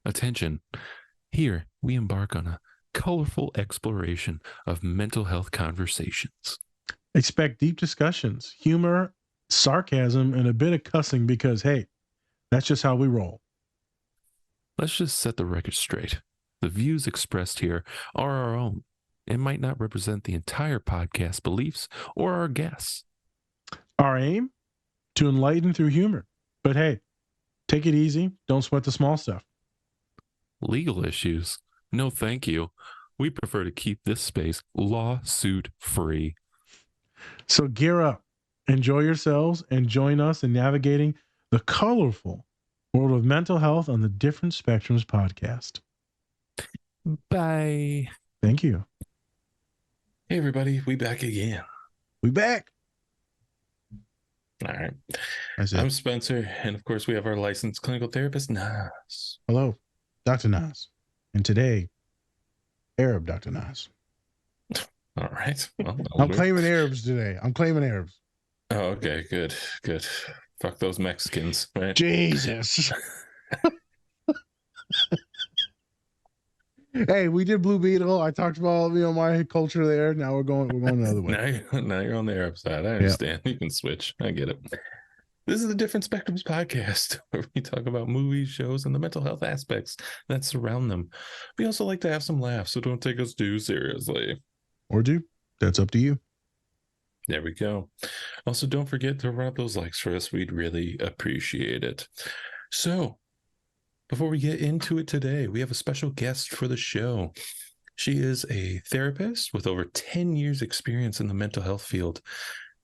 Attention. Here we embark on a colorful exploration of mental health conversations. Expect deep discussions, humor, sarcasm, and a bit of cussing because, hey, that's just how we roll. Let's just set the record straight. The views expressed here are our own and might not represent the entire podcast beliefs or our guests. Our aim? To enlighten through humor. But hey, take it easy. Don't sweat the small stuff. Legal issues? No, thank you. We prefer to keep this space lawsuit free. So gear up, enjoy yourselves, and join us in navigating the colorful world of mental health on the Different Spectrums podcast. Bye. Thank you. Hey, everybody. We back again. We back. All right. I'm Spencer, and of course, we have our licensed clinical therapist, Nas. Hello, Dr. Nas. And today, Arab Dr. Nas. All right. Well, I'm claiming Arabs today. Oh, okay. Good. Fuck those Mexicans, right? Jesus. Hey, we did Blue Beetle. I talked about my culture there. Now we're going another way. Now you're on the Arab side. I understand. Yep. You can switch. I get it. This is the Different Spectrums podcast, where we talk about movies, shows, and the mental health aspects that surround them. We also like to have some laughs, so don't take us too seriously. Or do. That's up to you. There we go. Also, don't forget to run up those likes for us. We'd really appreciate it. So, before we get into it today, we have a special guest for the show. She is a therapist with over 10 years experience in the mental health field.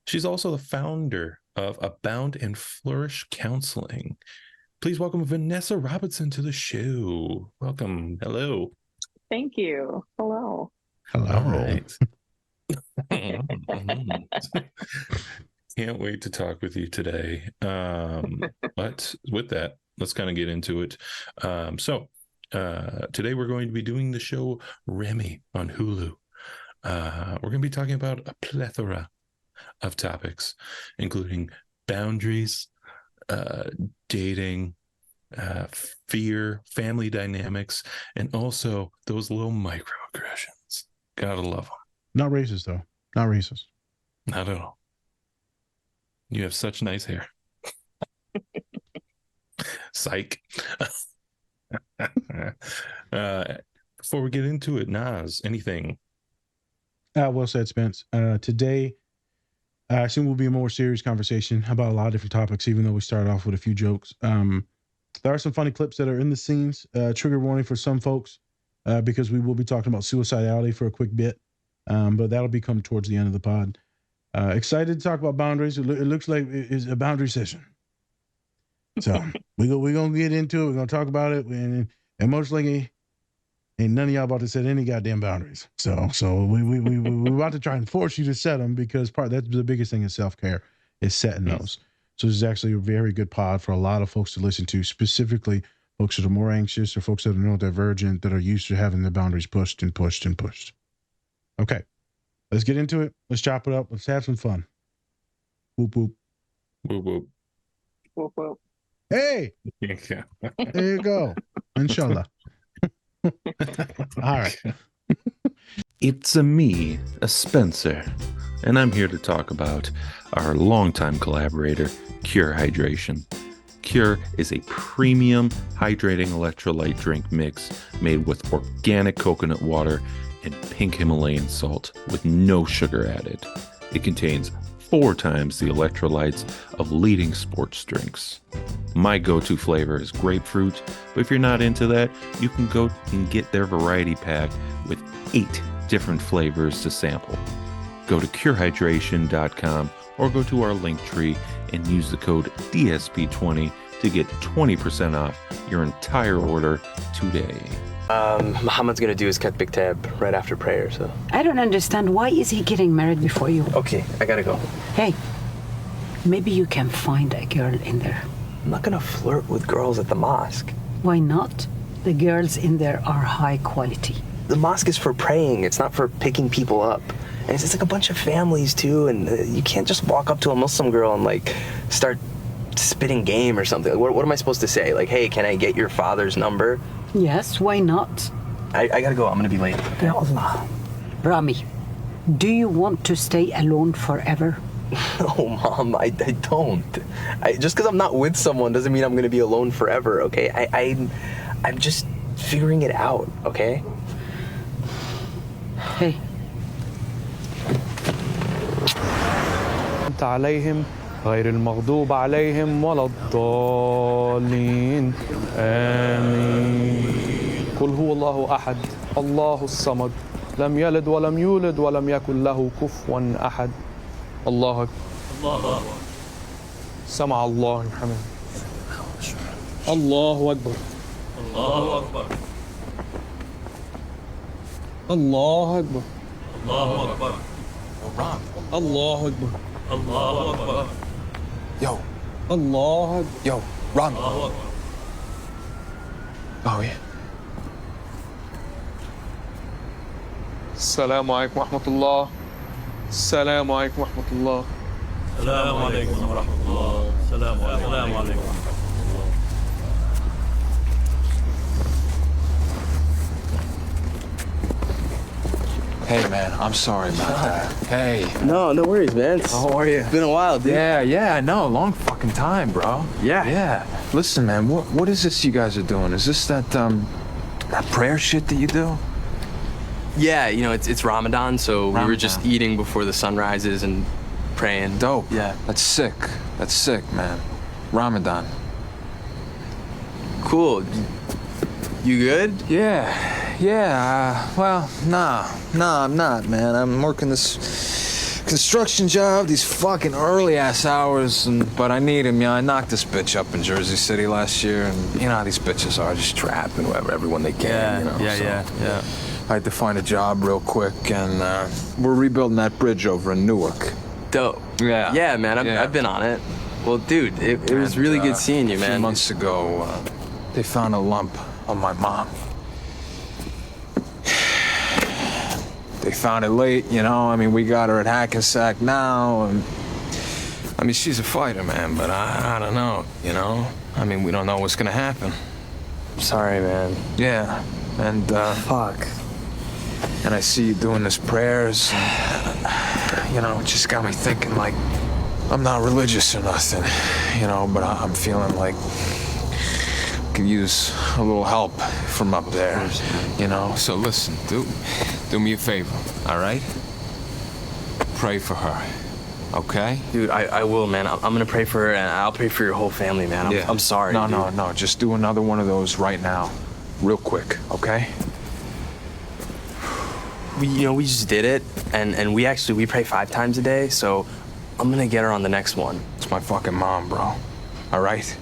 She's also the founder of Abound and Flourish Counseling. Please welcome Vanessa Robinson to the show. Welcome. Hello. Thank you. Hello. All right. Can't wait to talk with you today. But with that, let's kind of get into it. Today we're going to be doing the show Ramy on Hulu. We're going to be talking about a plethora of topics, including boundaries, dating, fear, family dynamics, and also those little microaggressions. Gotta love them. Not racist, though. Not racist. Not at all. You have such nice hair. Psych. Before we get into it, Nas, anything? Well said, Spence. Today, I assume will be a more serious conversation about a lot of different topics, even though we started off with a few jokes. There are some funny clips that are in the scenes. Trigger warning for some folks, because we will be talking about suicidality for a quick bit. But that'll become towards the end of the pod. Excited to talk about boundaries. It looks like it's a boundary session. So we're going to get into it. We're going to talk about it. And most likely, ain't none of y'all about to set any goddamn boundaries. So we're about to try and force you to set them, because that's the biggest thing in self-care is setting those. So this is actually a very good pod for a lot of folks to listen to, specifically folks that are more anxious or folks that are neurodivergent, that are used to having their boundaries pushed and pushed and pushed. Okay, let's get into it. Let's chop it up. Let's have some fun. Whoop, whoop. Whoop, whoop. Whoop, whoop. Hey, there you go. Inshallah. All right. It's me, a Spencer, and I'm here to talk about our longtime collaborator, Cure Hydration. Cure is a premium hydrating electrolyte drink mix made with organic coconut water and pink Himalayan salt with no sugar added. It contains 4 times the electrolytes of leading sports drinks. My go-to flavor is grapefruit, but if you're not into that, you can go and get their variety pack with 8 different flavors to sample. Go to curehydration.com or go to our link tree and use the code DSP20 to get 20% off your entire order today. Muhammad's gonna do his Big Tab right after prayer, so. I don't understand. Why is he getting married before you? Okay, I gotta go. Hey, maybe you can find a girl in there. I'm not gonna flirt with girls at the mosque. Why not? The girls in there are high quality. The mosque is for praying, it's not for picking people up. And it's just like a bunch of families too, and you can't just walk up to a Muslim girl and like start spitting game or something. What am I supposed to say? Like, hey, can I get your father's number? Yes, why not? I gotta go. I'm gonna be late. Ya Allah. Ramy, do you want to stay alone forever? No, Mom, I don't. Just because I'm not with someone doesn't mean I'm gonna be alone forever, okay? I'm just figuring it out, okay? Hey, عليهم غير المغضوب عليهم ولا الضالين آمين قل هو الله أحد الله الصمد لم يلد ولم يولد ولم يكن له كفوا أحد الله أكبر سمع الله حمد الله أكبر الله أكبر الله أكبر الله أكبر الله أكبر الله أكبر Yo, الله أكبر yo, Ramy. Oh, yeah. السلام عليكم ورحمة الله السلام عليكم ورحمة الله السلام عليكم ورحمة الله. السلام عليكم. Hey, man, I'm sorry about that. Hey. No worries, man. How are you? It's been a while, dude. Yeah, I know. Long fucking time, bro. Yeah. Yeah. Listen, man, what is this you guys are doing? Is this that prayer shit that you do? Yeah, you know, it's Ramadan, so we were just Ramadan. eating before the sun rises and praying. Dope. Yeah. That's sick, man. Ramadan. Cool. You good? Yeah, well, nah, I'm not, man. I'm working this construction job, these fucking early-ass hours, but I need him, I knocked this bitch up in Jersey City last year, and you know how these bitches are, just trapping everyone they can, you know? Yeah. I had to find a job real quick, and we're rebuilding that bridge over in Newark. Dope. Yeah. Yeah, man, I've been on it. Well, dude, it was really good seeing you, A man. few months ago, they found a lump on my mom. They found it late, you know. I mean, we got her at Hackensack now, and I mean, she's a fighter, man. But I don't know, you know. I mean, we don't know what's gonna happen. Sorry, man. Yeah, and Fuck. and I see you doing this prayers, and, you know, it just got me thinking. Like, I'm not religious or nothing, you know, but I'm feeling like I could use a little help from up there, you know. So listen, do me a favor, all right? Pray for her, okay? Dude, I will, man. I'm gonna pray for her, and I'll pray for your whole family, man. I'm sorry. No, dude. no. Just do another one of those right now, real quick, okay? We just did it, and we pray 5 times a day, so I'm gonna get her on the next one. It's my fucking mom, bro. All right?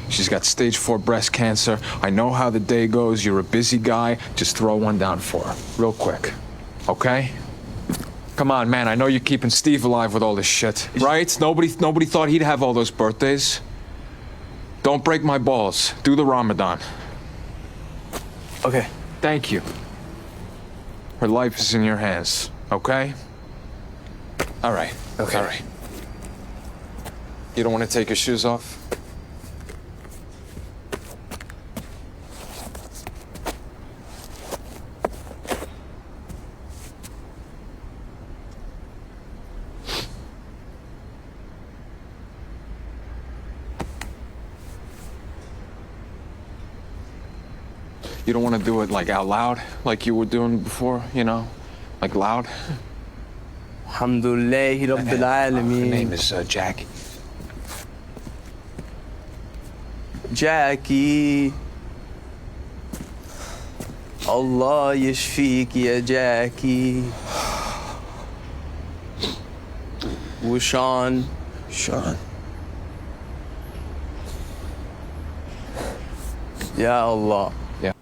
She's got stage 4 breast cancer. I know how the day goes. You're a busy guy. Just throw one down for her, real quick, okay? Come on, man. I know you're keeping Steve alive with all this shit, right? Nobody thought he'd have all those birthdays. Don't break my balls. Do the Ramadan. Okay. Thank you. Her life is in your hands, okay? All right. Okay. All right. You don't want to take your shoes off? You don't want to do it like out loud, like you were doing before, you know? Like loud? Alhamdulillahi Rabbil Her Alameen. name is Jackie. Jackie. Allah yashfik ya Jackie. Wushan. Sean. Ya Allah. Yeah.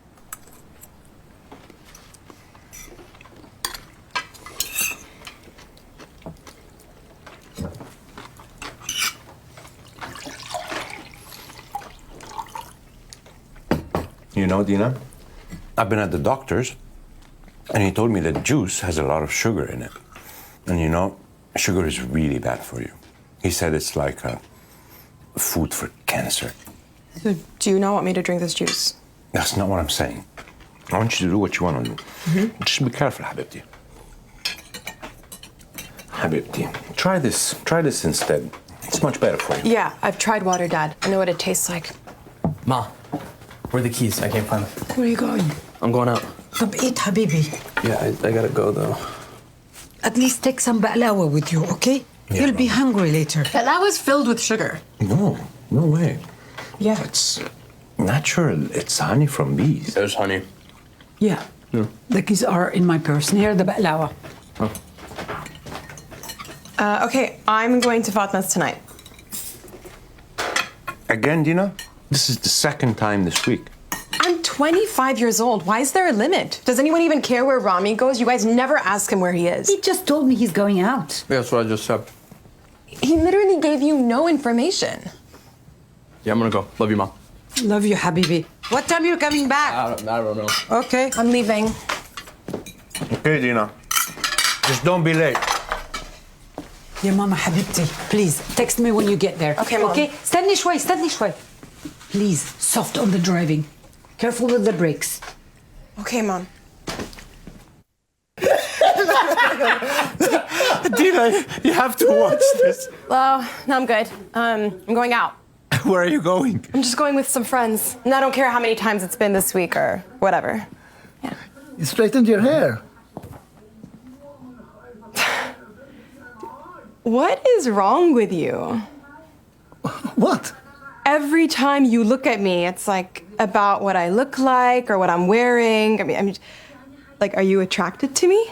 You know, Dina, I've been at the doctor's, and he told me that juice has a lot of sugar in it. And you know, sugar is really bad for you. He said it's like food for cancer. So do you not want me to drink this juice? That's not what I'm saying. I want you to do what you want to do. Just be careful, Habibti. Habibti, try this. Try this instead. It's much better for you. Yeah, I've tried water, Dad. I know what it tastes like. Ma, where are the keys? I can't find them. Where are you going? I'm going out. طب eat, Habibi. Yeah, I gotta go though. At least take some ba'lawa with you, okay? You'll be hungry later. That was filled with sugar. No way. Yeah. It's natural. It's honey from bees. There's honey. Yeah. The keys are in my purse near the ba'lawa. Okay, I'm going to Fatma's tonight. Again, Dina? This is the second time this week. I'm 25 years old. Why is there a limit? Does anyone even care where Ramy goes? You guys never ask him where he is. He just told me he's going out. Yeah, that's what I just said. He literally gave you no information. Yeah, I'm gonna go. Love you, Mom. Love you, Habibi. What time you coming back? I don't know. Okay. I'm leaving. Okay, Dina. Just don't be late. يا ماما حبيبتي, please text me when you get there. Okay, Mom. Okay? استني شوي. Please, soft on the driving. Careful with the brakes. Okay, Mom. Dina, you have to watch this. Well, no, I'm good. I'm going out. Where are you going? I'm just going with some friends. And I don't care how many times it's been this week or whatever. Yeah. You straightened your hair. What is wrong with you? What? Every time you look at me, it's like about what I look like or what I'm wearing. I mean, like, are you attracted to me?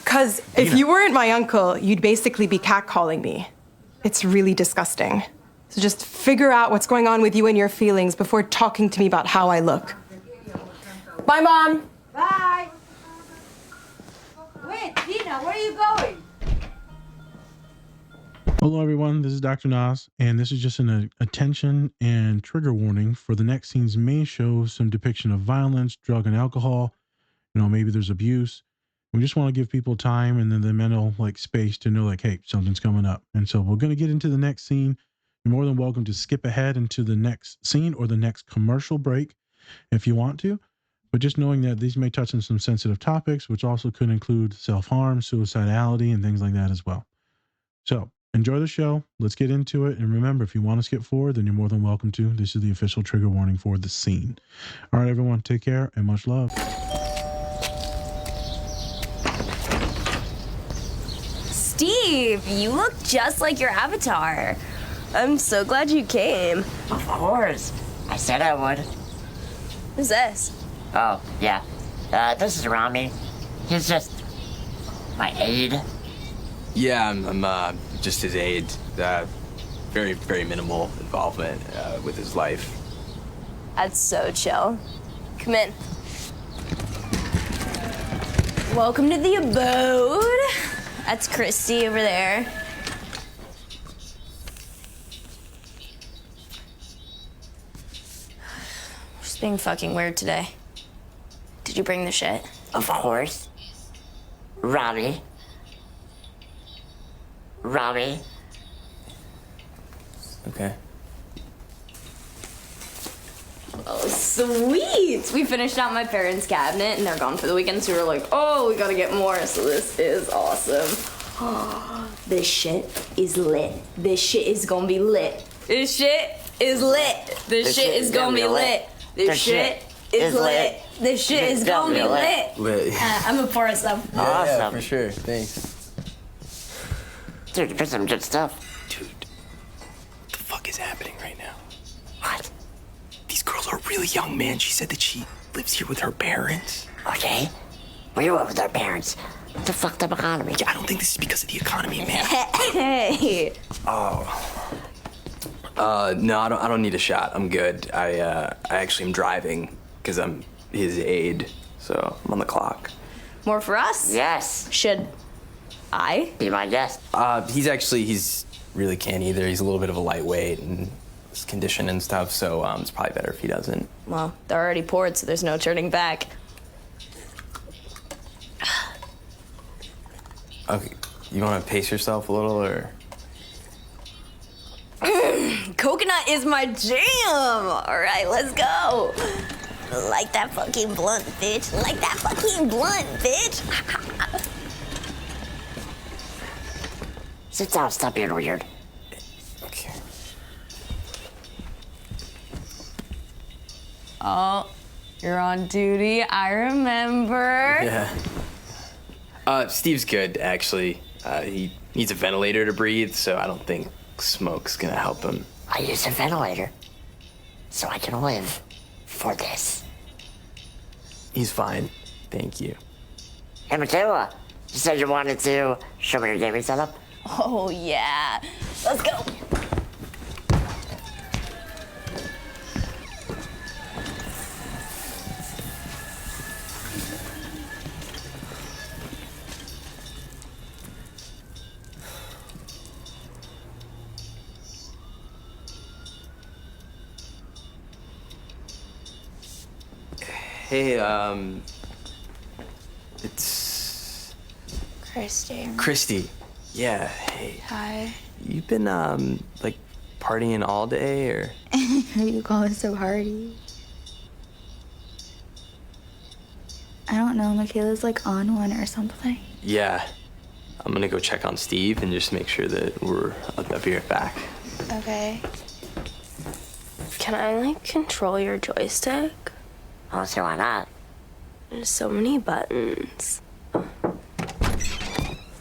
Because if you weren't my uncle, you'd basically be catcalling me. It's really disgusting. So just figure out what's going on with you and your feelings before talking to me about how I look. Bye, Mom. Bye. Wait, Dina, where are you going? Hello, everyone. This is Dr. Nas, and this is just an attention and trigger warning for the next scenes may show some depiction of violence, drug and alcohol. Maybe there's abuse. We just want to give people time and then the mental space to know hey, something's coming up. And so we're going to get into the next scene. You're more than welcome to skip ahead into the next scene or the next commercial break if you want to. But just knowing that these may touch on some sensitive topics, which also could include self-harm, suicidality, and things like that as well. So enjoy the show. Let's get into it. And remember, if you want to skip forward, then you're more than welcome to. This is the official trigger warning for the scene. All right, everyone, take care and much love. Steve, you look just like your avatar. I'm so glad you came. Of course. I said I would. Who's this? Oh, yeah. This is Ramy. He's just my aide. Yeah, I'm just his aide. Very, very minimal involvement with his life. That's so chill. Come in. Welcome to the abode. That's Christy over there. Just being fucking weird today. Did you bring the shit? Of course. Ramy. Okay. Oh, sweet! We finished out my parents' cabinet and they're gone for the weekend, so we were like, oh, we gotta get more, so this is awesome. This shit is lit. This shit is gonna be lit. This shit is lit. This shit is gonna be lit. This shit is lit. This shit is gonna be lit. I'm a pour some. Awesome. Yeah, for sure. Thanks. Dude, you picked some good stuff. Dude, what the fuck is happening right now? What? These girls are really young, man. She said that she lives here with her parents. Okay. We live with our parents. It's a fucked up economy. Yeah, I don't think this is because of the economy, man. Hey. Oh. No, I don't need a shot. I'm good. I actually am driving because I'm his aide, so I'm on the clock. More for us? Yes. Should I? Be my guest. He's really can't either. He's a little bit of a lightweight and his condition and stuff, so it's probably better if he doesn't. Well, they're already poured, so there's no turning back. Okay, you want to pace yourself a little, or? Coconut is my jam. All right, let's go. Like that fucking blunt, bitch. Like that fucking blunt, bitch. Sit down, stop being weird. Okay. Oh, you're on duty. I remember. Yeah. Steve's good, actually. He needs a ventilator to breathe, so I don't think smoke's gonna help him. I use a ventilator so I can live for this. He's fine. Thank you. Hey, Michaela, you said you wanted to show me your gaming setup? Oh, yeah. Let's go. Hey, it's Christy. Yeah, hey. Hi. You been, like, partying all day, or? Are you going so hardy? I don't know, Michaela's like on one or something. Yeah. I'm gonna go check on Steve and just make sure that I'll be right back. Okay. Can I, like, control your joystick? I don't see why not. There's so many buttons.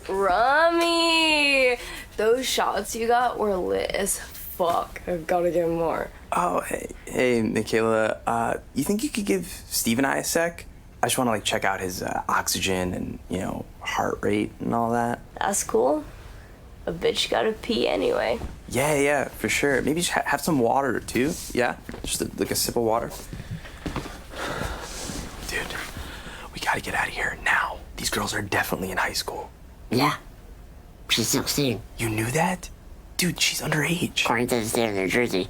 Ramy! Those shots you got were lit as fuck. I've gotta get more. Oh, hey, Michaela. You think you could give Steve and I a sec? I just want to, like, check out his oxygen and, heart rate and all that. That's cool. A bitch gotta pee anyway. Yeah, for sure. Maybe just have some water, too. Yeah? Just like a sip of water. Dude, we gotta get out of here now. These girls are definitely in high school. Yeah. She's 16. You knew that? Dude, she's underage. According to the state of New Jersey,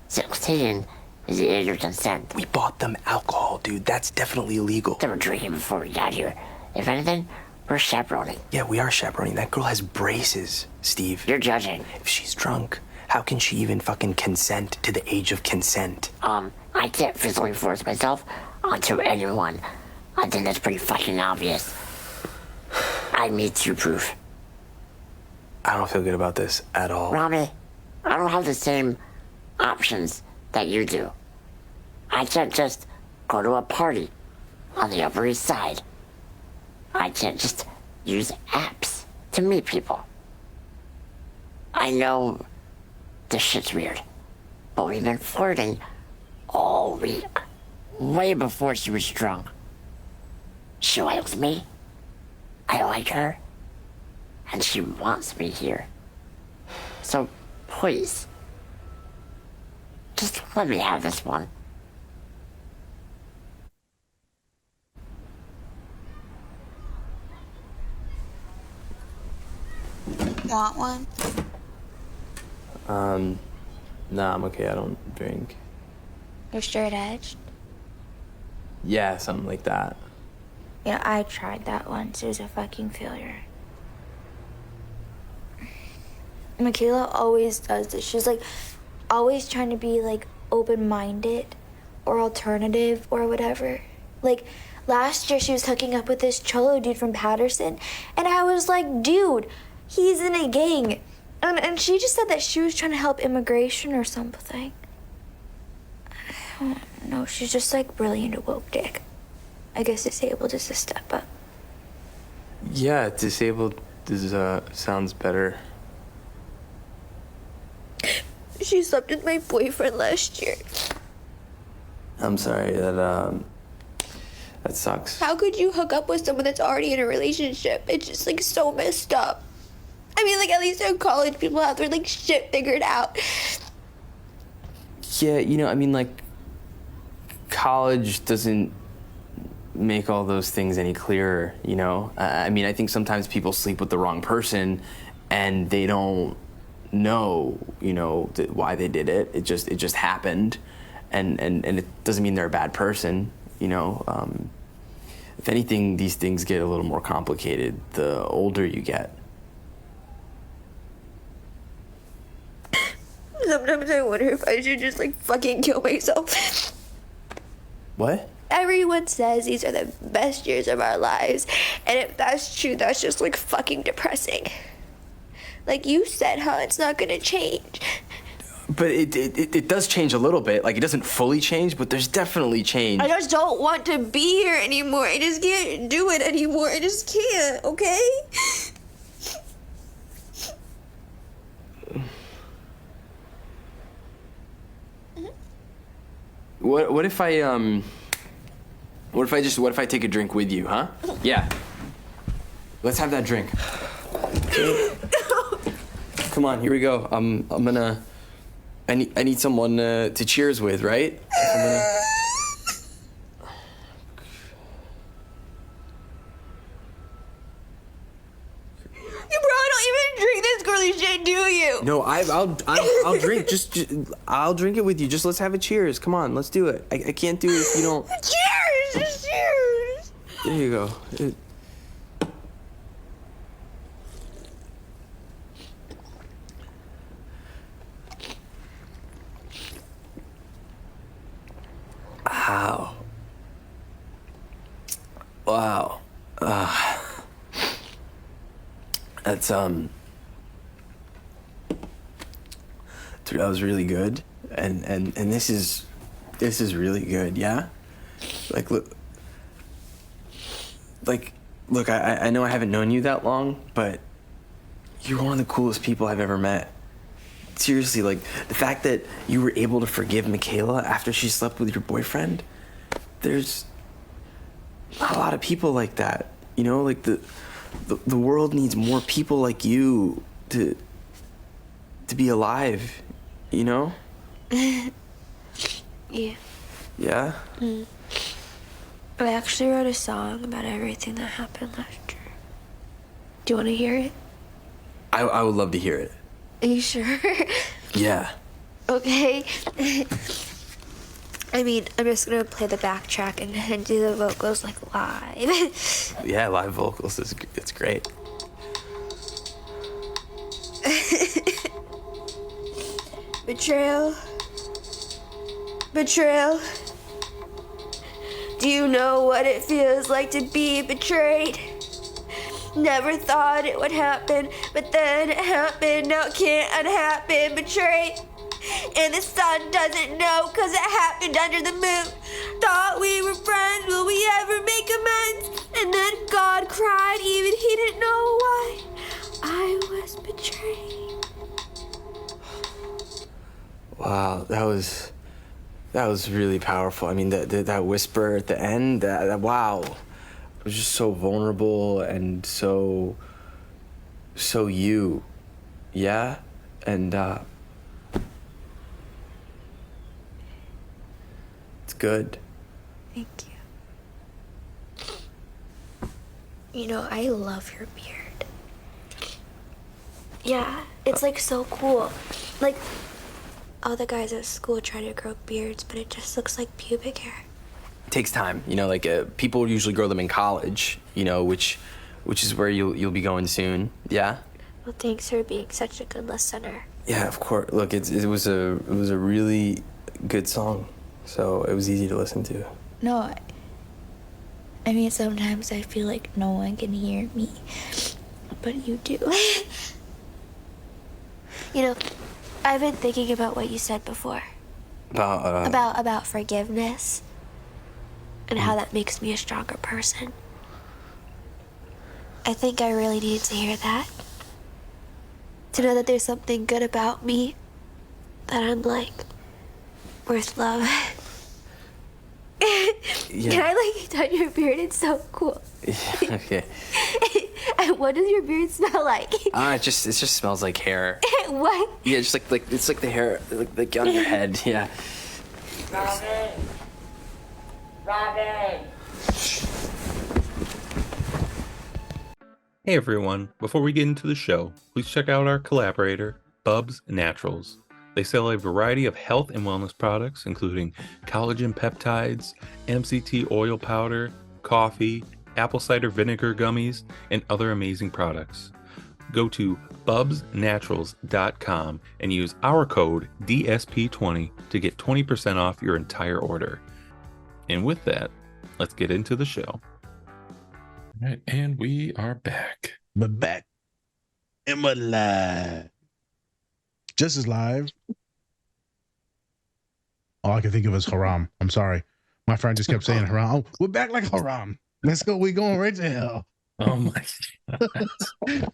16 is the age of consent. We bought them alcohol, dude. That's definitely illegal. They were drinking before we got here. If anything, we're chaperoning. Yeah, we are chaperoning. That girl has braces, Steve. You're judging. If she's drunk, how can she even fucking consent to the age of consent? I can't physically force myself onto anyone. I think that's pretty fucking obvious. I need to proof. I don't feel good about this at all. Ramy, I don't have the same options that you do. I can't just go to a party on the Upper East Side. I can't just use apps to meet people. I know this shit's weird, but we've been flirting all week, way before she was drunk. She likes me, I like her, and she wants me here. So please, just let me have this one. Want one? Nah, I'm okay. I don't drink. You're straight edged? Yeah, something like that. Yeah, I tried that once. It was a fucking failure. Michaela always does this. She's like always trying to be like open-minded or alternative or whatever. Like last year she was hooking up with this cholo dude from Patterson and I was like, dude, he's in a gang. And she just said that she was trying to help immigration or something. I don't know, she's just like really into woke dick. I guess disabled is a step up. Yeah, disabled is, sounds better. She slept with my boyfriend last year. I'm sorry, that sucks. How could you hook up with someone that's already in a relationship? It's just like so messed up. I mean, like at least in college, people have their like shit figured out. Yeah, I mean, like, college doesn't make all those things any clearer, I mean, I think sometimes people sleep with the wrong person and they don't know, why they did it. It just happened, and it doesn't mean they're a bad person, If anything, these things get a little more complicated the older you get. Sometimes sometimes I wonder if I should just like fucking kill myself. What? Everyone says these are the best years of our lives, and if that's true, that's just like fucking depressing. Like you said, huh? It's not gonna change. But it does change a little bit. Like, it doesn't fully change, but there's definitely change. I just don't want to be here anymore. I just can't do it anymore. I just can't, okay? What if I take a drink with you, huh? Yeah. Let's have that drink. Come on, here we go. I need someone to cheers with, right? Do you? No, I'll drink. I'll drink it with you. Just let's have a cheers. Come on, let's do it. I can't do it if you don't. Cheers! Just cheers! There you go. Wow. That's that was really good, and this is really good, yeah. Look, I know I haven't known you that long, but you're one of the coolest people I've ever met. Seriously, like the fact that you were able to forgive Michaela after she slept with your boyfriend. There's not a lot of people like that, you know. Like the world needs more people like you to be alive, you know? Yeah. Yeah? I actually wrote a song about everything that happened last year. Do you want to hear it? I would love to hear it. Are you sure? Yeah. Okay. I mean, I'm just gonna play the backtrack and do the vocals like live. Yeah, live vocals it's great. Betrayal. Betrayal. Do you know what it feels like to be betrayed? Never thought it would happen, but then it happened. Now it can't unhappen. Betrayed. And the sun doesn't know, cause it happened under the moon. Thought we were friends, will we ever make amends? And then God cried, even he didn't know why. I was betrayed. Wow, that was really powerful. I mean, that whisper at the end, that wow, it was just so vulnerable and so you, yeah, and it's good. Thank you. You know, I love your beard. Yeah, it's like so cool. Like, all the guys at school try to grow beards, but it just looks like pubic hair. It takes time, you know. Like people usually grow them in college, you know, which is where you'll be going soon. Yeah. Well, thanks for being such a good listener. Yeah, of course. Look, it was a really good song, so it was easy to listen to. No, I mean, sometimes I feel like no one can hear me, but you do. You know, I've been thinking about what you said before. About forgiveness and how that makes me a stronger person. I think I really needed to hear that. To know that there's something good about me, that I'm like worth love. Yeah. Can I like touch your beard? It's so cool. Yeah, okay. What does your beard smell like? It just smells like hair. What? Yeah, just like it's like the hair like on your head. Yeah. Robin! Hey everyone, before we get into the show, please check out our collaborator, Bubs Naturals. They sell a variety of health and wellness products, including collagen peptides, MCT oil powder, coffee, apple cider vinegar gummies, and other amazing products. go to bubsnaturals.com and use our code DSP20 to get 20% off your entire order. And with that, let's get into the show. All right, and we are back. We're back. And we're live. Just as live. All I can think of is haram. I'm sorry. My friend just kept saying haram. Oh, we're back like haram. Let's go. We're going right to hell. Oh my God.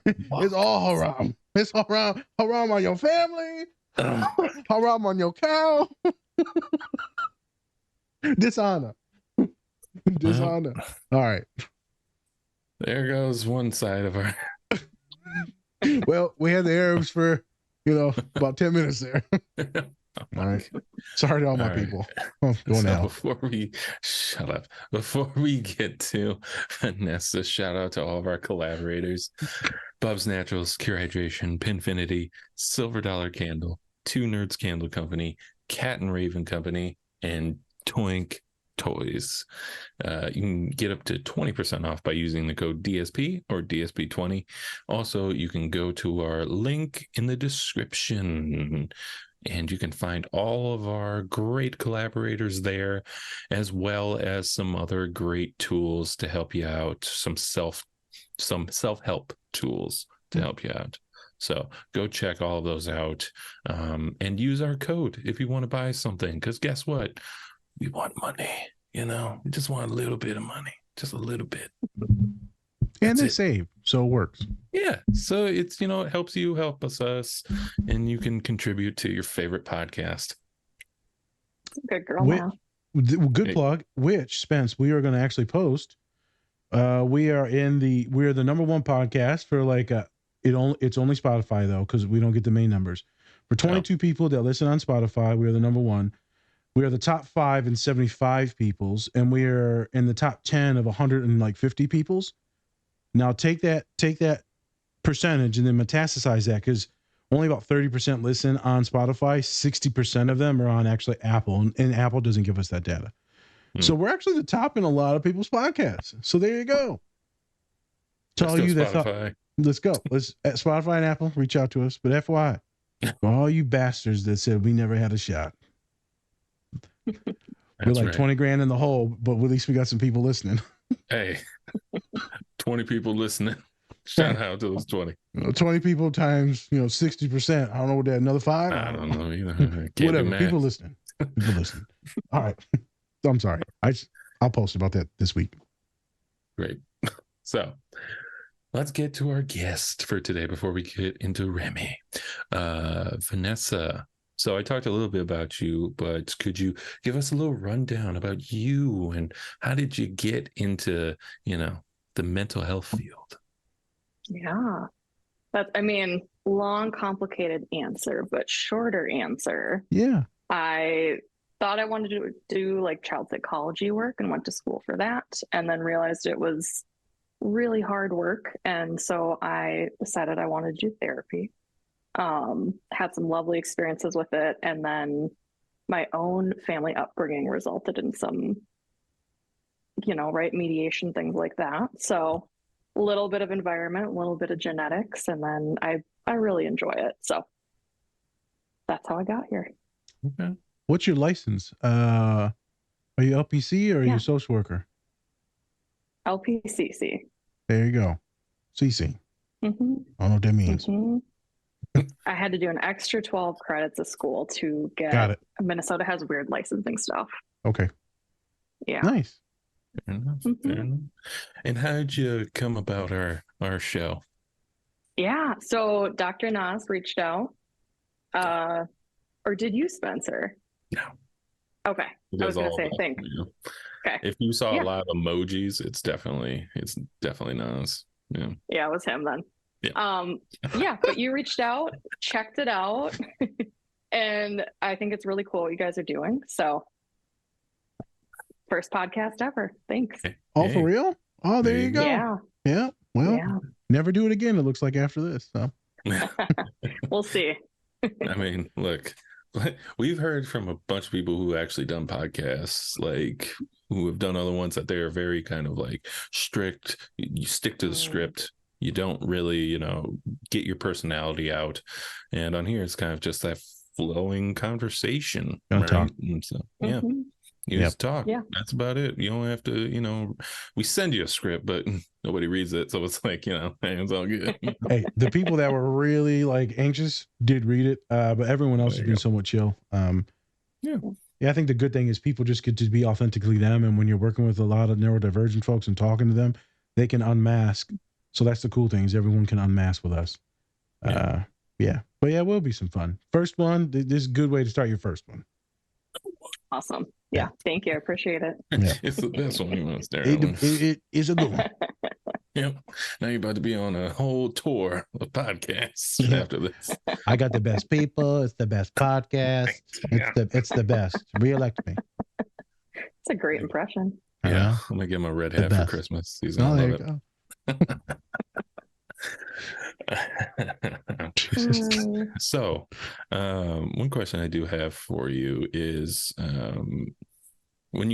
It's all haram. It's haram. Haram on your family. Haram on your cow. Dishonor. Dishonor. All right. There goes one side of our. Well, we had the Arabs for, about 10 minutes there. All right. Sorry to all my people. Oh, going out. Before we get to Vanessa, shout out to all of our collaborators: Bubs Naturals, Cure Hydration, Pinfinity, Silver Dollar Candle, Two Nerds Candle Company, Cat and Raven Company, and Toink Toys. You can get up to 20% off by using the code DSP or DSP20. Also, you can go to our link in the description and you can find all of our great collaborators there, as well as some other great tools to help you out, some self-help tools to help you out. So go check all of those out, and use our code if you want to buy something, because guess what? We want money, we just want a little bit of money, just a little bit. And they save, so it works. Yeah, so it's, it helps you help us, and you can contribute to your favorite podcast. Good girl now. Good plug, which, Spence, we are going to actually post. We are the number one podcast for it's only Spotify though, because we don't get the main numbers. For 22 people that listen on Spotify, we are the number one. We are the top 5 in 75 people's, and we are in the top 10 of 150 people's. Now take that percentage and then metastasize that, because only about 30% listen on Spotify. 60% of them are on actually Apple, and Apple doesn't give us that data. So we're actually the top in a lot of people's podcasts. So there you go. To all you that thought, let's go. Let's at Spotify and Apple, reach out to us. But FYI, for all you bastards that said we never had a shot. We're like right. 20 grand in the hole, but at least we got some people listening. Hey, 20 people listening. Shout out to those 20. 20 people times 60%. I don't know what that, another 5. I don't know either. Whatever. People listening. All right. I'm sorry. I'll post about that this week. Great. So let's get to our guest for today before we get into Ramy. Vanessa. So I talked a little bit about you, but could you give us a little rundown about you and how did you get into, the mental health field? Yeah. Long, complicated answer, but shorter answer. Yeah. I thought I wanted to do child psychology work and went to school for that, and then realized it was really hard work. And so I decided I wanted to do therapy. Had some lovely experiences with it, and then my own family upbringing resulted in some, mediation, things like that. So a little bit of environment, a little bit of genetics, and then I really enjoy it. So that's how I got here. Okay. What's your license? Are you LPC or are you a social worker? LPCC. There you go. CC. Mm-hmm. I don't know what that means. Mm-hmm. I had to do an extra 12 credits of school to get. Got it. Minnesota has weird licensing stuff. Okay. Yeah. Nice. Fair enough. Mm-hmm. Fair enough. And how did you come about our show? Yeah. So Dr. Nas reached out. Or did you, Spencer? No. Okay. I was going to say, I think. Okay. If you saw a lot of emojis, it's definitely Nas. Yeah. Yeah, it was him then. Yeah. But you reached out, checked it out, and I think it's really cool what you guys are doing. So, first podcast ever. Thanks. Oh, for real? Oh, there you go. Yeah. Yeah. Well, never do it again, it looks like, after this. So we'll see. Look, we've heard from a bunch of people who actually done podcasts, who have done other ones that they are very kind of strict. You stick to the script. You don't really, you know, get your personality out. And on here, it's kind of just that flowing conversation. Don't talk. And so, yeah. Mm-hmm. You Yep. just talk. Yeah. That's about it. You don't have to, you know, we send you a script, but nobody reads it. So it's like, you know, hey, it's all good. Hey, the people that were really like anxious did read it, but everyone else has been somewhat chill. Yeah. Yeah, I think the good thing is people just get to be authentically them. And when you're working with a lot of neurodivergent folks and talking to them, they can unmask. So that's the cool thing is everyone can unmask with us. Yeah. But yeah, it will be some fun. First one, this is a good way to start your first one. Awesome. Yeah. Thank you. I appreciate it. Yeah. It's the best one you want to stare It is a good one. Yep. Now you're about to be on a whole tour of podcasts after this. I got the best people. It's the best podcast. It's the best. Reelect me. It's a great impression. Yeah. I'm going to get my red hat for Christmas. He's Oh, going there to you love go. So, one question I do have for you is when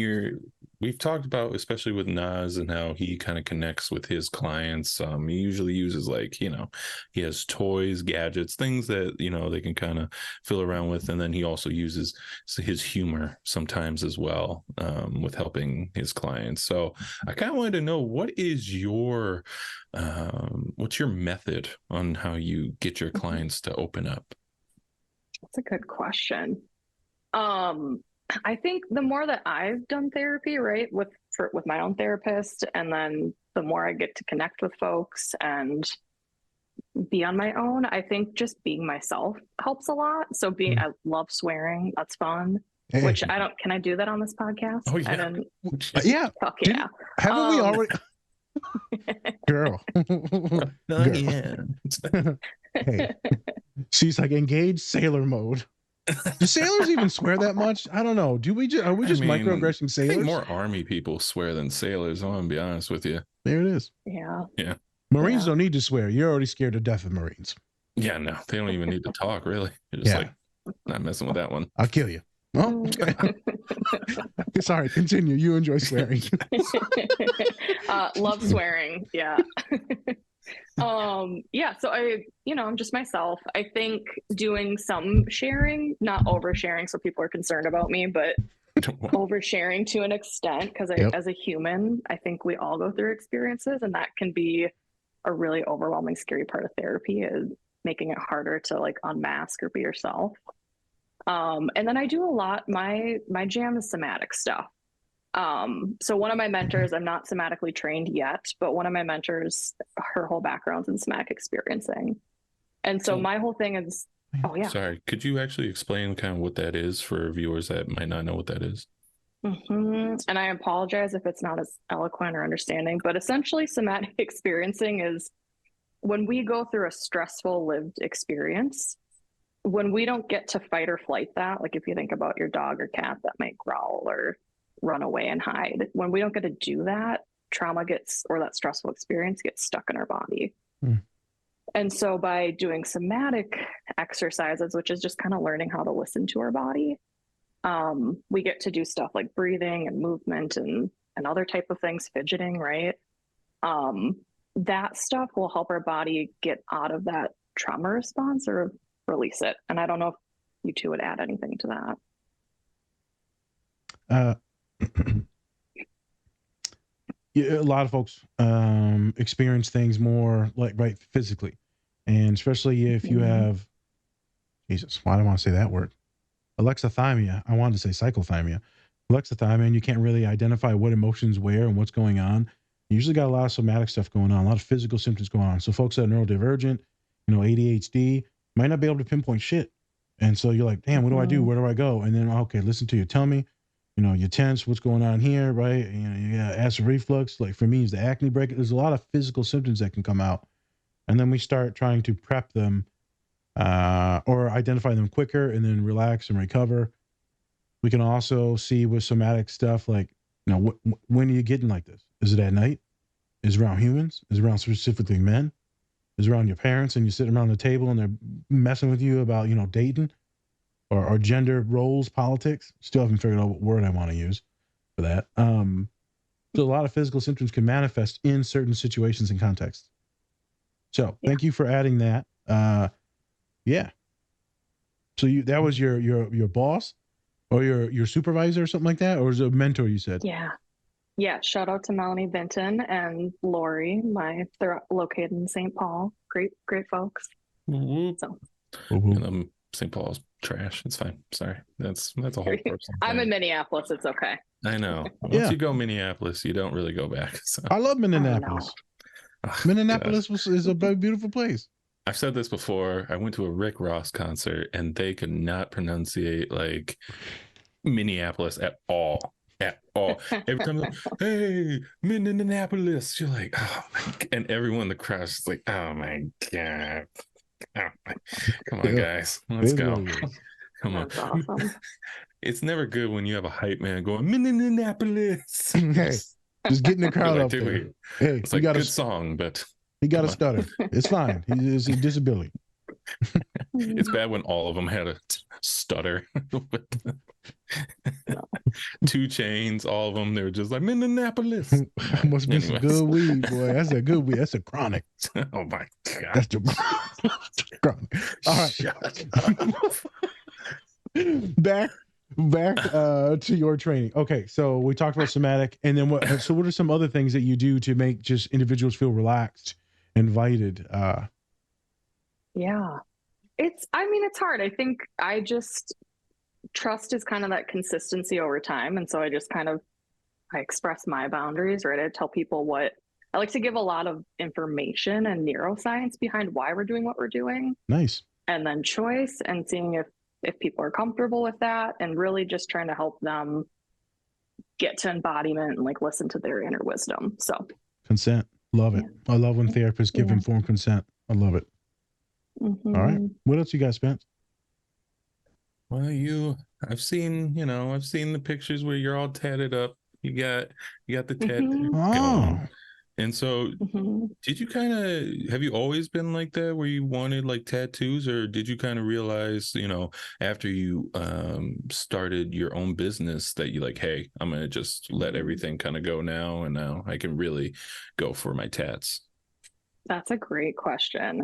we've talked about, especially with Nas and how he kind of connects with his clients. He usually uses like, you know, he has toys, gadgets, things that, you know, they can kind of fill around with. And then he also uses his humor sometimes as well, with helping his clients. So I kind of wanted to know, what's your method on how you get your clients to open up? That's a good question. I think the more that I've done therapy, right, with my own therapist, and then the more I get to connect with folks and be on my own, I think just being myself helps a lot. So I love swearing. That's fun. Hey. Which can I do that on this podcast? Oh, yeah. I didn't. Yeah. Fuck yeah. Haven't we already? Girl. Yeah. Hey. She's like engaged sailor mode. Do sailors even swear that much? I don't know. Are we just microaggression sailors? I think more Army people swear than sailors. I'm gonna be honest with you. There it is. Yeah. Yeah. Marines don't need to swear. You're already scared to death of Marines. Yeah, no, they don't even need to talk, really. You're just like, not messing with that one. I'll kill you. Oh, okay. Sorry, continue. You enjoy swearing. Love swearing. Yeah. Yeah, so I'm just myself. I think doing some sharing, not oversharing so people are concerned about me, but oversharing to an extent, because as a human, I think we all go through experiences, and that can be a really overwhelming, scary part of therapy, is making it harder to like unmask or be yourself. And then I do a lot, my jam is somatic stuff. So one of my mentors, I'm not somatically trained yet, but one of my mentors, her whole background's in somatic experiencing. And so my whole thing is, Sorry, could you actually explain kind of what that is for viewers that might not know what that is? Mm-hmm. And I apologize if it's not as eloquent or understanding, but essentially somatic experiencing is when we go through a stressful lived experience, when we don't get to fight or flight that, like if you think about your dog or cat that might growl or run away and hide, when we don't get to do that, trauma or that stressful experience gets stuck in our body. And so by doing somatic exercises, which is just kind of learning how to listen to our body, we get to do stuff like breathing and movement and other type of things, fidgeting, right? That stuff will help our body get out of that trauma response or release it. And I don't know if you two would add anything to that. A lot of folks experience things more like physically, and especially if you have Jesus, why do I want to say that word? Alexithymia. I wanted to say cyclothymia. Alexithymia, and you can't really identify what emotions where and what's going on. You usually got a lot of somatic stuff going on, a lot of physical symptoms going on. So folks that are neurodivergent, ADHD, might not be able to pinpoint shit. And so you're like, damn, what do I do? Where do I go? And then, okay, listen to you. Tell me, you're tense. What's going on here, right? You got acid reflux. Like for me, is the acne break. There's a lot of physical symptoms that can come out. And then we start trying to prep them or identify them quicker and then relax and recover. We can also see with somatic stuff, like, when are you getting like this? Is it at night? Is it around humans? Is it around specifically men? Is it around your parents and you're sitting around the table and they're messing with you about, dating or gender roles, politics? Still haven't figured out what word I want to use for that. So a lot of physical symptoms can manifest in certain situations and contexts. So thank you for adding that. Yeah. So that was your boss or your supervisor or something like that, or was it a mentor? You said. Yeah. Shout out to Melanie Vinton and Lori. They're located in St. Paul. Great folks. So. And St. Paul's trash. It's fine. Sorry, that's a whole person. I'm in Minneapolis. It's okay. I know. Once you go Minneapolis, you don't really go back. So. I love Minneapolis. Minneapolis is a beautiful place. I've said this before. I went to a Rick Ross concert and they could not pronunciate like Minneapolis at all. Every time they're like, hey, Minneapolis, you're like, oh my God. And everyone in the crowd is like, oh my God. Come on, guys. Let's go. Come on. Awesome. It's never good when you have a hype man going, Minneapolis. Hey, just getting the crowd up there. Hey, it's like a good song, but he got a stutter. It's fine. It's a disability. It's bad when all of them had a stutter. 2 Chainz, all of them, they were just like Minneapolis. Must be some good weed, boy. That's a good weed. That's a chronic. Oh my God. That's the chronic. All right. Shut up. Back to your training. Okay, so we talked about somatic, and then what are some other things that you do to make just individuals feel relaxed, invited? Yeah. It's hard. I think trust is kind of that consistency over time. And so I just I express my boundaries, right? I tell people I like to give a lot of information and neuroscience behind why we're doing what we're doing. Nice. And then choice and seeing if people are comfortable with that, and really just trying to help them get to embodiment and listen to their inner wisdom. So consent. Love it. I love when therapists give informed consent. I love it. Mm-hmm. All right. What else you got, Spence? Well, I've seen the pictures where you're all tatted up. You got the tattoo going. And so did you have you always been like that where you wanted tattoos, or did you kind of realize, after you started your own business that you hey, I'm going to just let everything kind of go now, and now I can really go for my tats? That's a great question.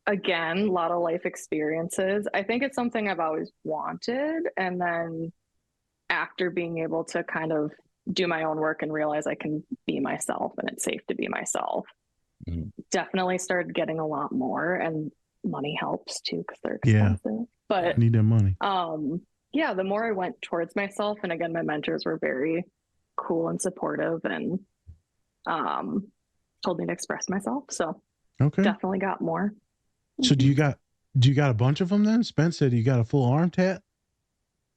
Again, a lot of life experiences. I think it's something I've always wanted. And then after being able to kind of do my own work and realize I can be myself and it's safe to be myself, definitely started getting a lot more. And money helps too, because they're expensive. But I need that money. The more I went towards myself, and again, my mentors were very cool and supportive and told me to express myself. So definitely got more. So do you got a bunch of them then? Spence said you got a full arm tat?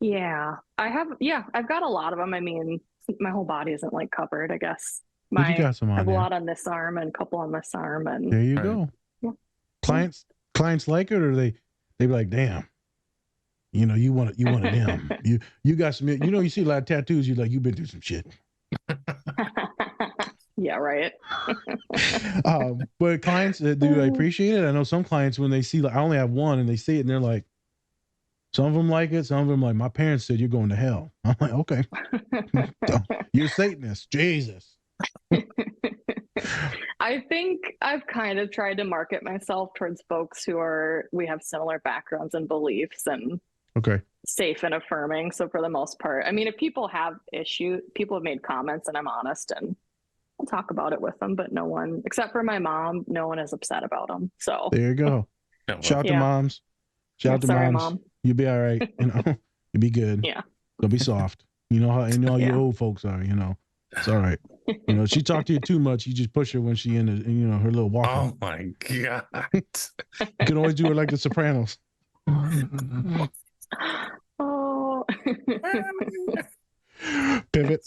Yeah, I have. Yeah, I've got a lot of them. I mean, my whole body isn't covered, I guess. You got some on I have there. a lot on this arm and a couple on this arm. And there you go. Yeah. Clients like it, or they be like, damn, you want it them. You got some, you see a lot of tattoos, you've been through some shit. Yeah, right. But clients, do they appreciate it? I know some clients, when they see, I only have one, and they see it and they're like, some of them like it, some of them like, my parents said you're going to hell. I'm like, okay. You're Satanist. Jesus. I think I've kind of tried to market myself towards folks we have similar backgrounds and beliefs, and safe and affirming. So for the most part, I mean, if people have people have made comments, and I'm honest, and I'll talk about it with them, but no one, except for my mom, no one is upset about them. So there you go. Shout out to moms. Shout out to moms. Mom. You'll be all right. You'll be good. Yeah. Don't be soft. You know how you old folks are. It's all right. She talked to you too much. You just push her when she in her little walk. Oh my God. You can always do her like the Sopranos. Oh. Pivot.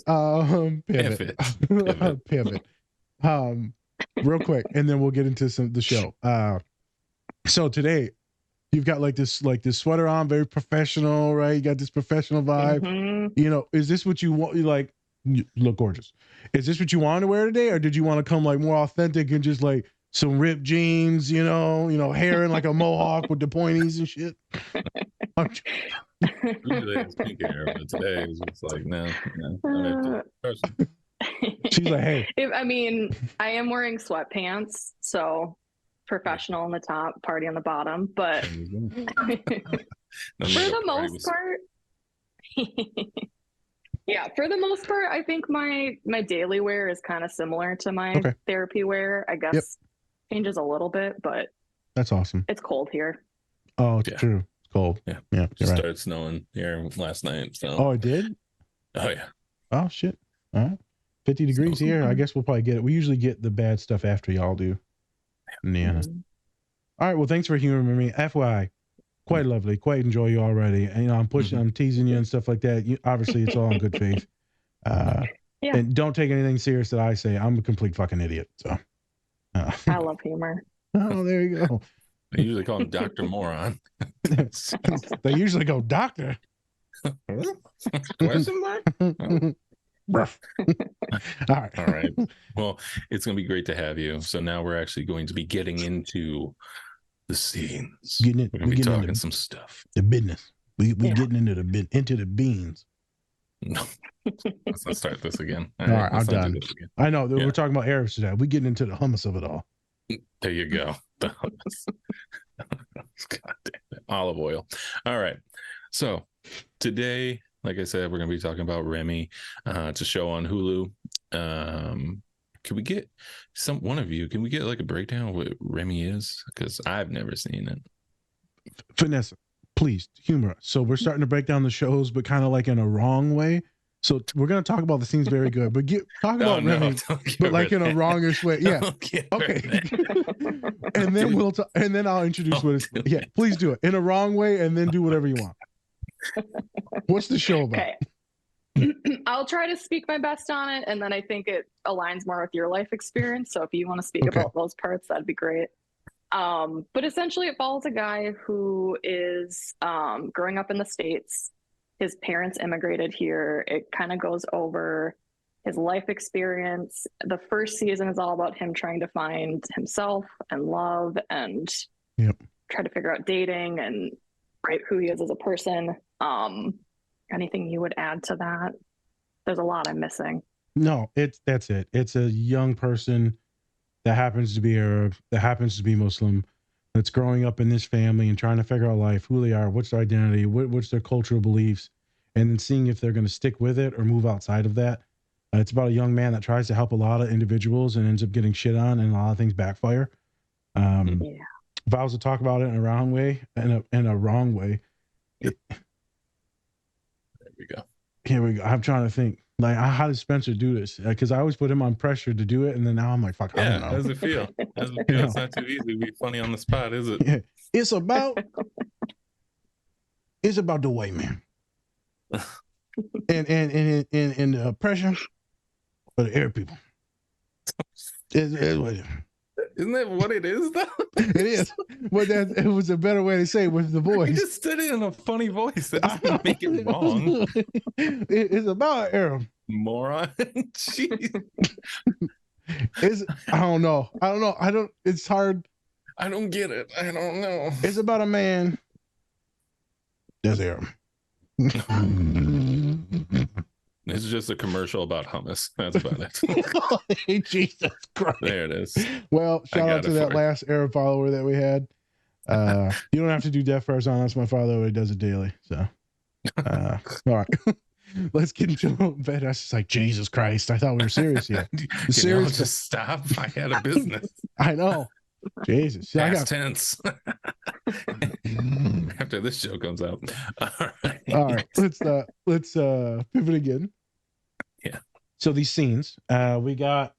Pivot. Real quick, and then we'll get into the show. So today you've got this sweater on, very professional, right? You got this professional vibe. Mm-hmm. Is this what you want? You look gorgeous. Is this what you wanted to wear today, or did you want to come more authentic and just some ripped jeans, hair in a mohawk with the pointies and shit? Usually it's pink hair, but today it was just no. She's like, hey. I mean, I am wearing sweatpants, so professional on the top, party on the bottom. But for the most part, yeah, for the most part, I think my daily wear is kind of similar to my therapy wear. I guess changes a little bit, but that's awesome. It's cold here. Oh, it's true. It's cold. Yeah. Yeah. It started snowing here last night. So. Oh, it did? Oh, yeah. Oh, shit. All right. 50 degrees here. I guess we'll probably get it. We usually get the bad stuff after y'all do. Yeah. All right. Well, thanks for humoring me. FYI, quite lovely. Quite enjoy you already. And, you know, I'm pushing, I'm teasing you and stuff like that. Obviously, it's all in good faith. And don't take anything serious that I say. I'm a complete fucking idiot. So. I love humor. Oh, there you go. They usually call him Dr. Moron. They usually go, doctor. Question mark? All right. Well, it's going to be great to have you. So now we're actually going to be getting into the scenes. We're going to be talking some stuff. The business. We're getting into the beans. No. Let's not start this again. All right, I'm done. I know. We're talking about Arabs today. We're getting into the hummus of it all. There you go. The hummus. God damn it. Olive oil. All right. So today, like I said, we're going to be talking about Ramy. It's a show on Hulu. Can we get one of you? Can we get like a breakdown of what Ramy is? Because I've never seen it. Vanessa, please humor us. So we're starting to break down the shows, but kind of like in a wrong way. So we're going to talk about the scenes very good, but talk about Ramy, but like in a wrongish way. Yeah. Okay. And then and then I'll introduce what it's. Yeah, please do it in a wrong way, and then do whatever you want. What's the show about? Okay. I'll try to speak my best on it, and then I think it aligns more with your life experience. So if you want to speak about those parts, that'd be great. But essentially, it follows a guy who is growing up in the States. His parents immigrated here. It kind of goes over his life experience. The first season is all about him trying to find himself and love and try to figure out dating and who he is as a person. Anything you would add to that? There's a lot I'm missing. No, that's it. It's a young person that happens to be Arab, that happens to be Muslim, that's growing up in this family and trying to figure out life, who they are, what's their identity, what's their cultural beliefs, and then seeing if they're going to stick with it or move outside of that. It's about a young man that tries to help a lot of individuals and ends up getting shit on, and a lot of things backfire. If I was to talk about it in a wrong way, there we go. Here we go. I'm trying to think. Like, how does Spencer do this? Because I always put him on pressure to do it, and then now I'm like, fuck, I don't know. How does it feel? It's not too easy to be funny on the spot, is it? Yeah. It's about the white man. and the oppression of the Arab people. Isn't that what it is, though? It is. But it was a better way to say it with the voice. You just said it in a funny voice. That doesn't make it wrong. It's about Arab. Moron. Jeez. I don't know. It's hard. I don't get it. I don't know. It's about a man that's Arab. This is just a commercial about hummus. That's about it. Hey, Jesus Christ. There it is. Well, shout out to that last Arab follower that we had. You don't have to do Deaf First on. That's my father. He does it daily. So, all right. Let's get into bed. I was just like, Jesus Christ. I thought we were serious here. Serious. Just stop. I had a business. I know. Jesus. Past tense. After this show comes out. All right. Let's pivot again. Yeah. So these scenes, we got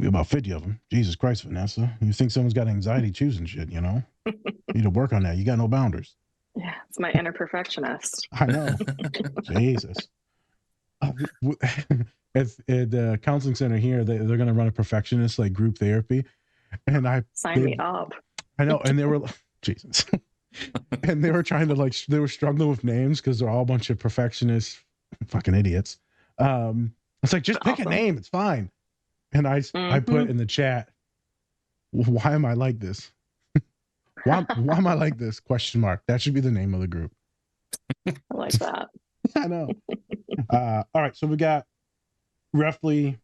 about 50 of them. Jesus Christ, Vanessa. You think someone's got anxiety choosing shit, you know? You need to work on that. You got no boundaries. Yeah, it's my inner perfectionist. I know. Jesus. At the counseling center here, they're going to run a perfectionist like group therapy, and sign me up. I know, and they were Jesus, and they were trying to they were struggling with names because they're all a bunch of perfectionists, fucking idiots. It's like, just pick a name, it's fine. And I put in the chat, why am I like this? why am I like this? Question mark. That should be the name of the group. I like that. I know. All right, so we got roughly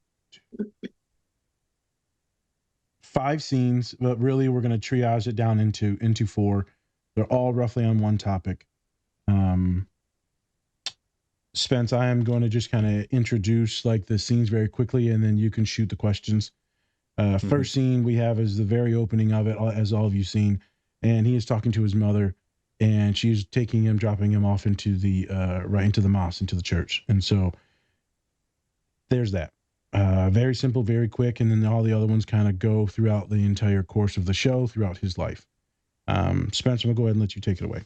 5 scenes, but really we're going to triage it down into 4. They're all roughly on one topic. Spence, I am going to just kind of introduce like the scenes very quickly, and then you can shoot the questions. First scene we have is the very opening of it, as all of you seen, and he is talking to his mother, and she's taking him, dropping him off into the right into the mosque, into the church, and so there's that. Very simple, very quick, and then all the other ones kind of go throughout the entire course of the show, throughout his life. Spencer, I'm gonna go ahead and let you take it away.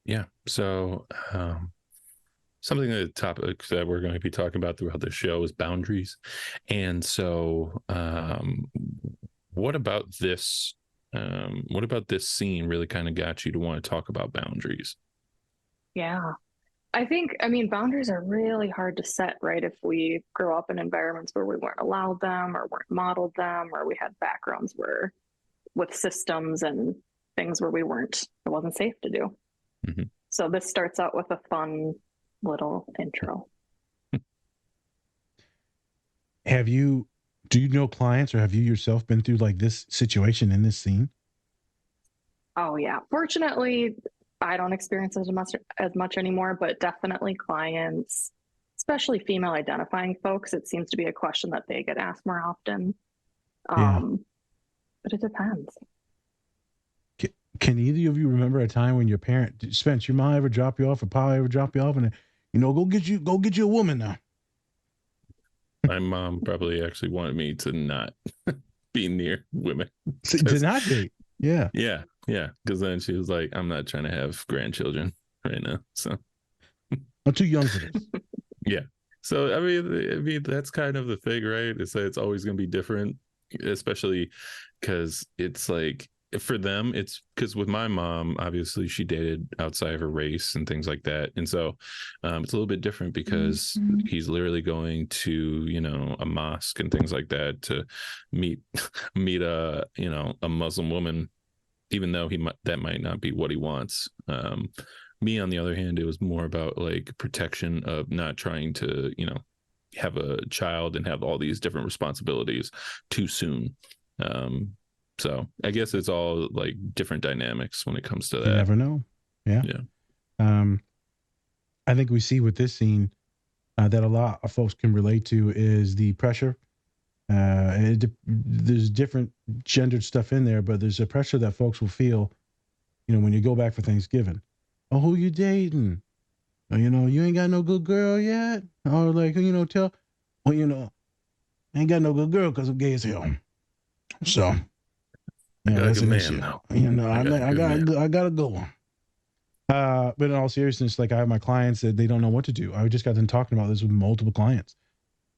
Yeah. So something of the topics that we're going to be talking about throughout the show is boundaries. And so what about this scene really kind of got you to want to talk about boundaries? Yeah. I mean, boundaries are really hard to set, right? If we grow up in environments where we weren't allowed them or weren't modeled them, or we had backgrounds where with systems and things where it wasn't safe to do. Mm-hmm. So this starts out with a fun little intro. Do you know clients, or have you yourself been through like this situation in this scene? Oh yeah. Fortunately, I don't experience it as much anymore, but definitely clients, especially female identifying folks, it seems to be a question that they get asked more often. But it depends. Can either of you remember a time when your parent, Spence, your mom ever drop you off, or Pa ever drop you off, and go get you a woman now? My mom probably actually wanted me to not be near women. To not date. Yeah. Yeah. Because then she was like, I'm not trying to have grandchildren right now. So I'm too young for this. Yeah. So I mean that's kind of the thing, right? It's that it's always going to be different, especially because it's like, for them, it's because with my mom, obviously she dated outside of her race and things like that, and so it's a little bit different because he's literally going to a mosque and things like that to meet a a Muslim woman, even though that might not be what he wants. Me, on the other hand, it was more about like protection of not trying to have a child and have all these different responsibilities too soon. So I guess it's all like different dynamics when it comes to that. You never know. Yeah. I think we see with this scene that a lot of folks can relate to is the pressure. There's different gendered stuff in there, but there's a pressure that folks will feel, when you go back for Thanksgiving. Oh, who you dating? You ain't got no good girl yet? Or like, I ain't got no good girl because I'm gay as hell. So... that's an issue. I got a good one. But in all seriousness, like I have my clients that they don't know what to do. I just got them talking about this with multiple clients.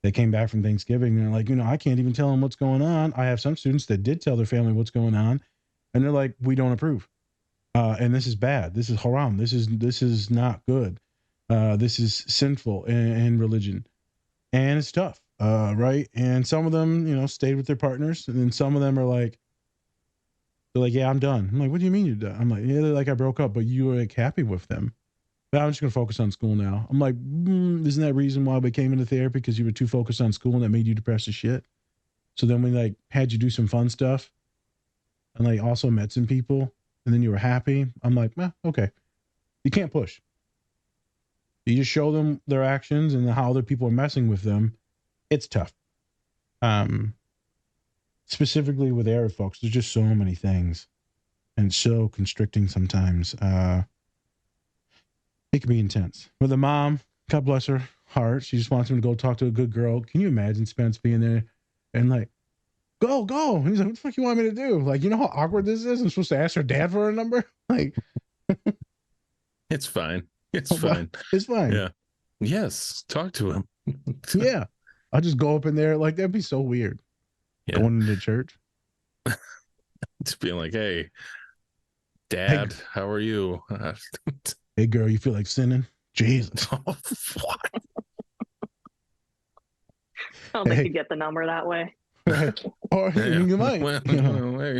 They came back from Thanksgiving and they're like, I can't even tell them what's going on. I have some students that did tell their family what's going on, and they're like, we don't approve. And this is bad. This is haram. This is not good. This is sinful in religion, and it's tough. Right. And some of them, stayed with their partners, and then some of them are like, they're like, yeah, I'm done. I'm like, what do you mean you're done? I'm like, yeah, they're like, I broke up, but you were like happy with them. But I'm just going to focus on school now. I'm like, isn't that reason why we came into therapy? Because you were too focused on school and that made you depressed as shit. So then we like had you do some fun stuff and like also met some people and then you were happy. I'm like, okay. You can't push. You just show them their actions and how other people are messing with them. It's tough. Specifically with Arab folks, there's just so many things and so constricting sometimes. It can be intense. With the mom, God bless her heart, she just wants him to go talk to a good girl. Can you imagine Spence being there and like, go. And he's like, what the fuck you want me to do? Like, you know how awkward this is? I'm supposed to ask her dad for a number? Like, it's fine. It's fine. It's fine. Yeah. Yes. Talk to him. Yeah. I'll just go up in there. Like, that'd be so weird. Yeah. Going into church. Just being like, hey, Dad, how are you? Hey, girl, you feel like sinning? Jesus. What? I don't think you get the number that way. Right. Or you might.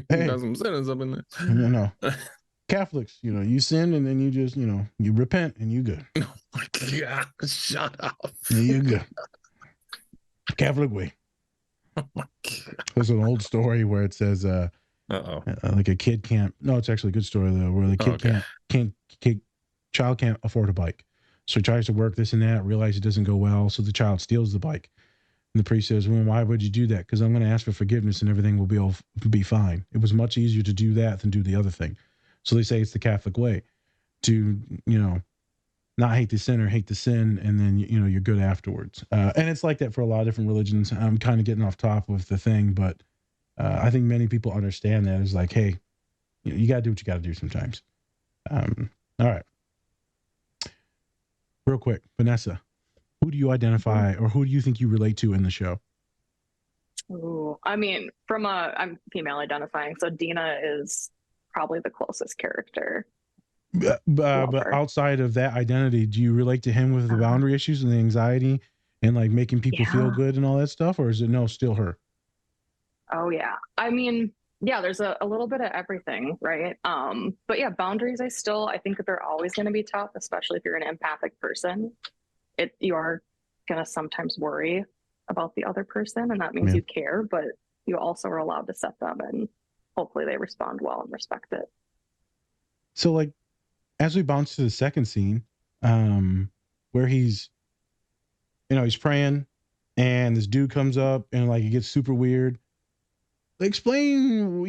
Hey, got some sinners up in there. No. Catholics, you sin and then you just, you repent and you good. Oh my God, shut up. Yeah, you're good. Catholic way. There's an old story where it says, like a kid can't. No, it's actually a good story though, where the kid child can't afford a bike, so he tries to work this and that, realizes it doesn't go well, so the child steals the bike. And the priest says, well, why would you do that? Because I'm going to ask for forgiveness and everything will be fine. It was much easier to do that than do the other thing. So they say it's the Catholic way to, not hate the sinner, hate the sin, and then, you're good afterwards. And it's like that for a lot of different religions. I'm kind of getting off top of the thing, but I think many people understand that as like, hey, you got to do what you got to do sometimes. All right. Real quick, Vanessa, who do you identify or who do you think you relate to in the show? Ooh, I mean, I'm female identifying, so Dina is probably the closest character. But outside of that identity, do you relate to him with the boundary issues and the anxiety and like making people feel good and all that stuff? Or is it still her? Oh, yeah. I mean, yeah, there's a little bit of everything, right? But yeah, boundaries, I think that they're always going to be tough, especially if you're an empathic person. You are going to sometimes worry about the other person, and that means you care, but you also are allowed to set them, and hopefully they respond well and respect it. So like, as we bounce to the second scene, where he's praying and this dude comes up and like it gets super weird. Explain,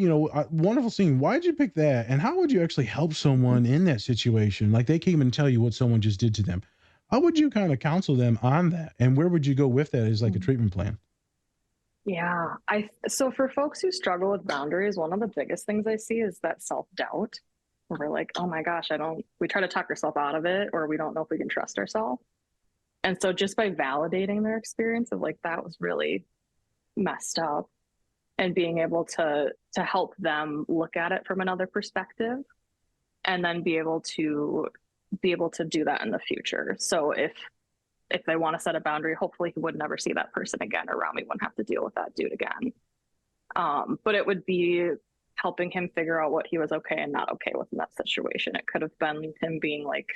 wonderful scene. Why'd you pick that? And how would you actually help someone in that situation? Like they came and tell you what someone just did to them. How would you kind of counsel them on that? And where would you go with that as like a treatment plan? Yeah, so for folks who struggle with boundaries, one of the biggest things I see is that self-doubt. We're like, oh my gosh, we try to talk ourselves out of it, or we don't know if we can trust ourselves. And so just by validating their experience of like, that was really messed up, and being able to help them look at it from another perspective, and then be able to do that in the future. So if they want to set a boundary, hopefully he would never see that person again, or Ramy wouldn't have to deal with that dude again. But it would be helping him figure out what he was okay and not okay with in that situation. It could have been him being like,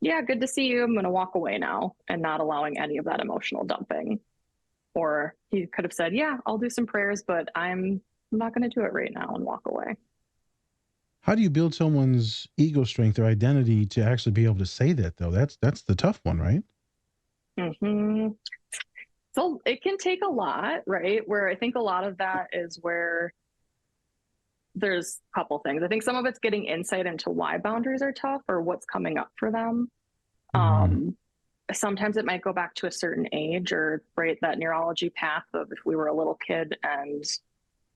yeah, good to see you, I'm going to walk away now, and not allowing any of that emotional dumping. Or he could have said, yeah, I'll do some prayers, but I'm not going to do it right now, and walk away. How do you build someone's ego strength or identity to actually be able to say that though? That's the tough one, right? Mm-hmm. So it can take a lot, right? Where I think a lot of that is where there's a couple things. I think some of it's getting insight into why boundaries are tough or what's coming up for them. Sometimes it might go back to a certain age, or right, that neurology path of if we were a little kid and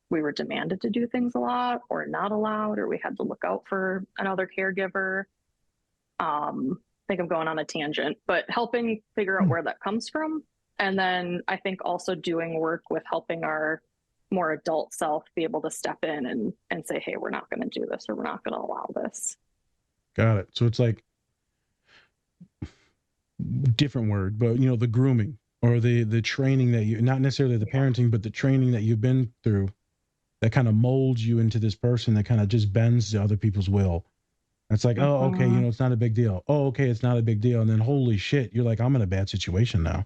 we were demanded to do things a lot or not allowed, or we had to look out for another caregiver. I think I'm going on a tangent, but helping figure out where that comes from. And then I think also doing work with helping our more adult self be able to step in and say, hey, we're not going to do this, or we're not going to allow this. Got it. So it's like different word, but the grooming or the training that you, not necessarily the parenting, but the training that you've been through that kind of molds you into this person that kind of just bends to other people's will. It's like, oh, okay, it's not a big deal. Oh, okay, it's not a big deal. And then holy shit, you're like, I'm in a bad situation now.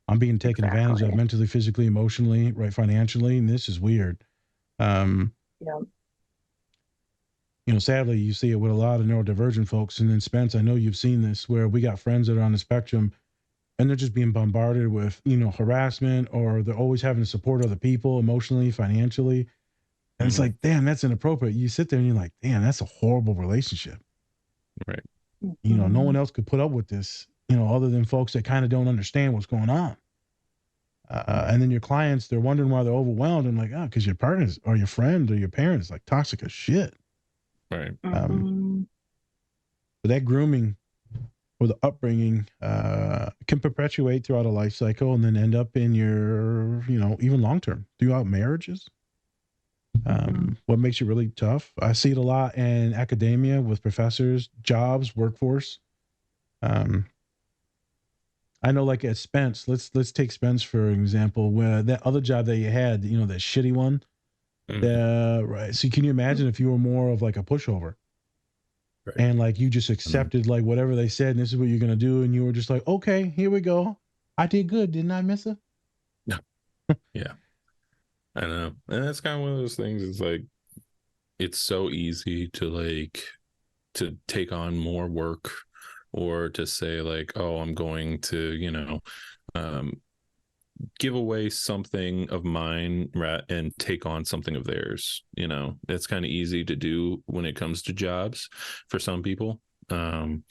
I'm being taken advantage of mentally, physically, emotionally, right, financially, and this is weird. Sadly, you see it with a lot of neurodivergent folks. And then Spence, I know you've seen this, where we got friends that are on the spectrum and they're just being bombarded with, harassment, or they're always having to support other people emotionally, financially. And it's like, damn, that's inappropriate. You sit there and you're like, damn, that's a horrible relationship. Right. No one else could put up with this, other than folks that kind of don't understand what's going on. And then your clients, they're wondering why they're overwhelmed. And like, because your partners or your friend or your parents like toxic as shit. Right. But that grooming or the upbringing can perpetuate throughout a life cycle and then end up in your, even long term throughout marriages. What makes it really tough? I see it a lot in academia with professors, jobs, workforce. I know, like at Spence, let's take Spence for an example, where that other job that you had, that shitty one. Right. So can you imagine if you were more of like a pushover, right, and like you just accepted like whatever they said, and this is what you're gonna do, and you were just like, okay, here we go. I did good, didn't I, Missa? Yeah, I know. And that's kind of one of those things. It's like, it's so easy to take on more work, or to say like, oh, I'm going to, um, give away something of mine and take on something of theirs. It's kind of easy to do when it comes to jobs for some people. And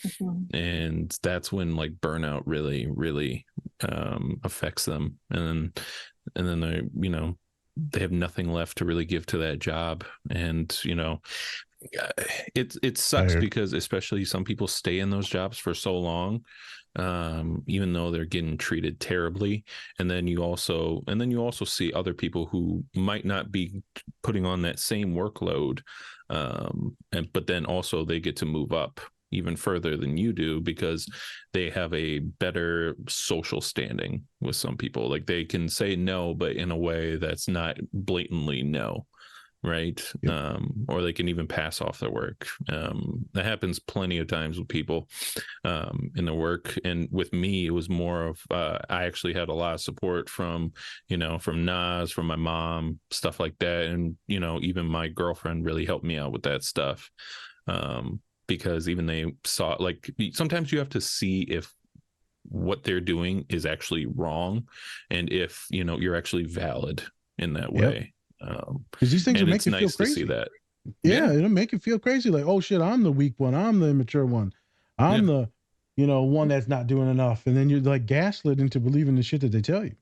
that's when like burnout really affects them. And then they have nothing left to really give to that job. And it sucks because especially some people stay in those jobs for so long, even though they're getting treated terribly. And then you also see other people who might not be putting on that same workload, but then also they get to move up even further than you do because they have a better social standing with some people. Like they can say no, but in a way that's not blatantly no. Right. Yep. Or they can even pass off their work. That happens plenty of times with people in their work. And with me, it was more of I actually had a lot of support from Nas, from my mom, stuff like that. And, even my girlfriend really helped me out with that stuff. Because even they saw, like, sometimes you have to see if what they're doing is actually wrong and if, you're actually valid in that way. Because these things will make you feel crazy. To see that. Yeah, it'll make you feel crazy. Like, oh shit, I'm the weak one. I'm the immature one. I'm the, one that's not doing enough. And then you're like gaslit into believing the shit that they tell you.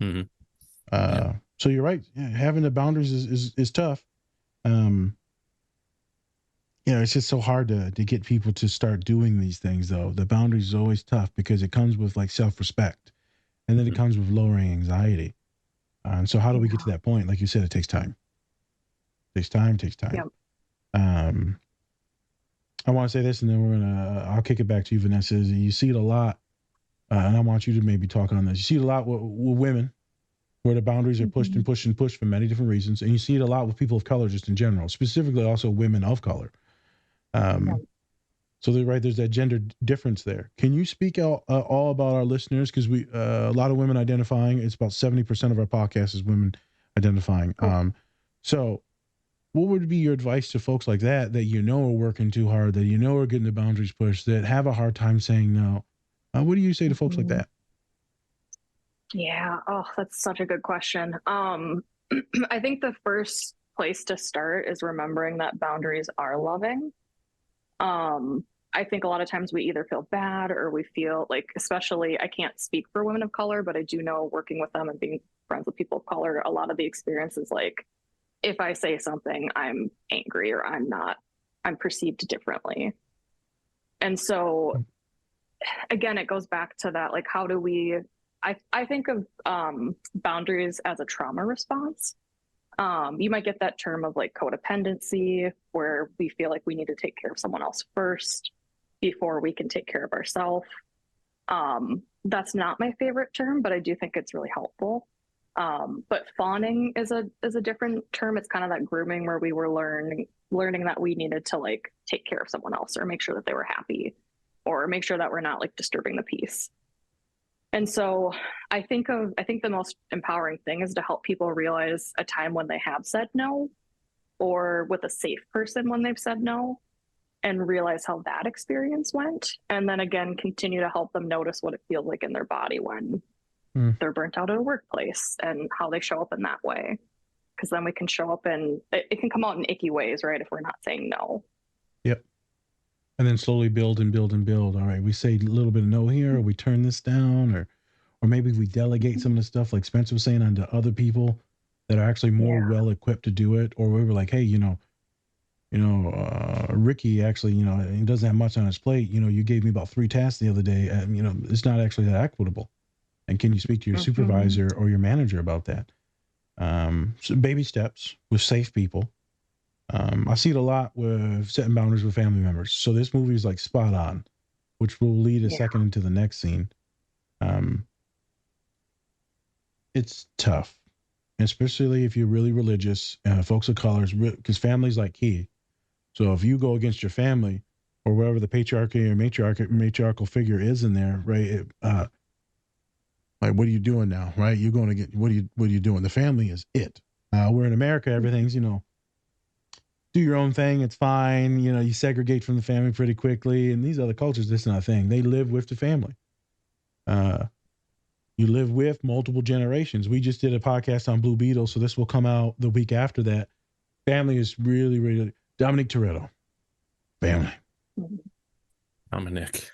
Mm-hmm. So you're right. Yeah, having the boundaries is tough. It's just so hard to get people to start doing these things, though. The boundaries is always tough because it comes with like self-respect, and then it comes with lowering anxiety. And so how do we get to that point? Like you said, it takes time. Takes time. Yep. I want to say this, and then I'll kick it back to you, Vanessa. You see it a lot, and I want you to maybe talk on this. You see it a lot with women, where the boundaries are pushed and pushed and pushed for many different reasons, and you see it a lot with people of color, just in general, specifically also women of color. So there's that gender difference there. Can you speak all about our listeners? Because we a lot of women identifying. It's about 70% of our podcast is women identifying. So what would be your advice to folks like that are working too hard, that are getting the boundaries pushed, that have a hard time saying no? What do you say to folks like that? Yeah. Oh, that's such a good question. I think the first place to start is remembering that boundaries are loving. I think a lot of times we either feel bad or we feel like, especially, I can't speak for women of color, but I do know working with them and being friends with people of color, a lot of the experience is like, if I say something, I'm angry or I'm perceived differently. And so again, it goes back to that, like, how do we, I think of boundaries as a trauma response. You might get that term of like codependency, where we feel like we need to take care of someone else first before we can take care of ourselves. That's not my favorite term, but I do think it's really helpful. But fawning is a different term. It's kind of that grooming where we were learning that we needed to like take care of someone else or make sure that they were happy or make sure that we're not like disturbing the peace. And so I think the most empowering thing is to help people realize a time when they have said no, or with a safe person when they've said no, and realize how that experience went. And then again, continue to help them notice what it feels like in their body when they're burnt out at a workplace and how they show up in that way. Because then we can show up and it can come out in icky ways, right? If we're not saying no. Yep. And then slowly build and build and build. All right, we say a little bit of no here, or we turn this down, or maybe we delegate some of the stuff like Spencer was saying onto other people that are actually more well equipped to do it. Or we were like, hey, Ricky actually, he doesn't have much on his plate. You gave me about 3 tasks the other day. And, it's not actually that equitable. And can you speak to your supervisor or your manager about that? So baby steps with safe people. I see it a lot with setting boundaries with family members. So this movie is like spot on, which will lead a second into the next scene. It's tough, especially if you're really religious, folks of color, because family's like key. So if you go against your family or wherever the patriarchy or matriarchal figure is in there, right? Like, what are you doing now? Right? You're going to get, what are you doing? The family is it. We're in America, everything's, do your own thing. It's fine. You segregate from the family pretty quickly. And these other cultures, that's not a thing. They live with the family. You live with multiple generations. We just did a podcast on Blue Beetle, so this will come out the week after that. Family is really, really Dominic Toretto. Family. Dominic.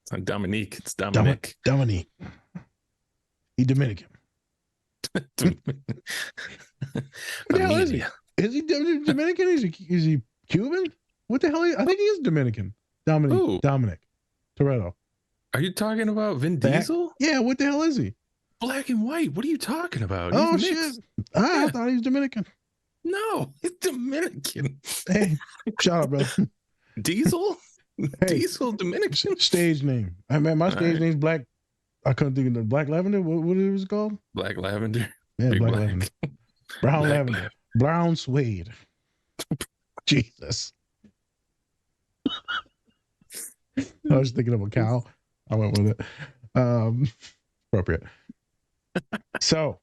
It's not Dominique. It's Dominic. Dominique. He Dominican. What the hell is he? Is he Dominican? Is he Cuban? What the hell? I think he is Dominican. Dominic Toretto. Are you talking about Vin Diesel? Yeah. What the hell is he? Black and white. What are you talking about? He's shit! I thought he was Dominican. No, he's Dominican. Hey, shout out, brother. Diesel. Diesel Dominican. Stage name. I mean, my stage name's Black. I couldn't think of the Black Lavender. What it was called? Black Lavender. Yeah, Black Lavender. Brown Lavender. Brown Suede. Jesus. I was thinking of a cow. I went with it. Appropriate. So,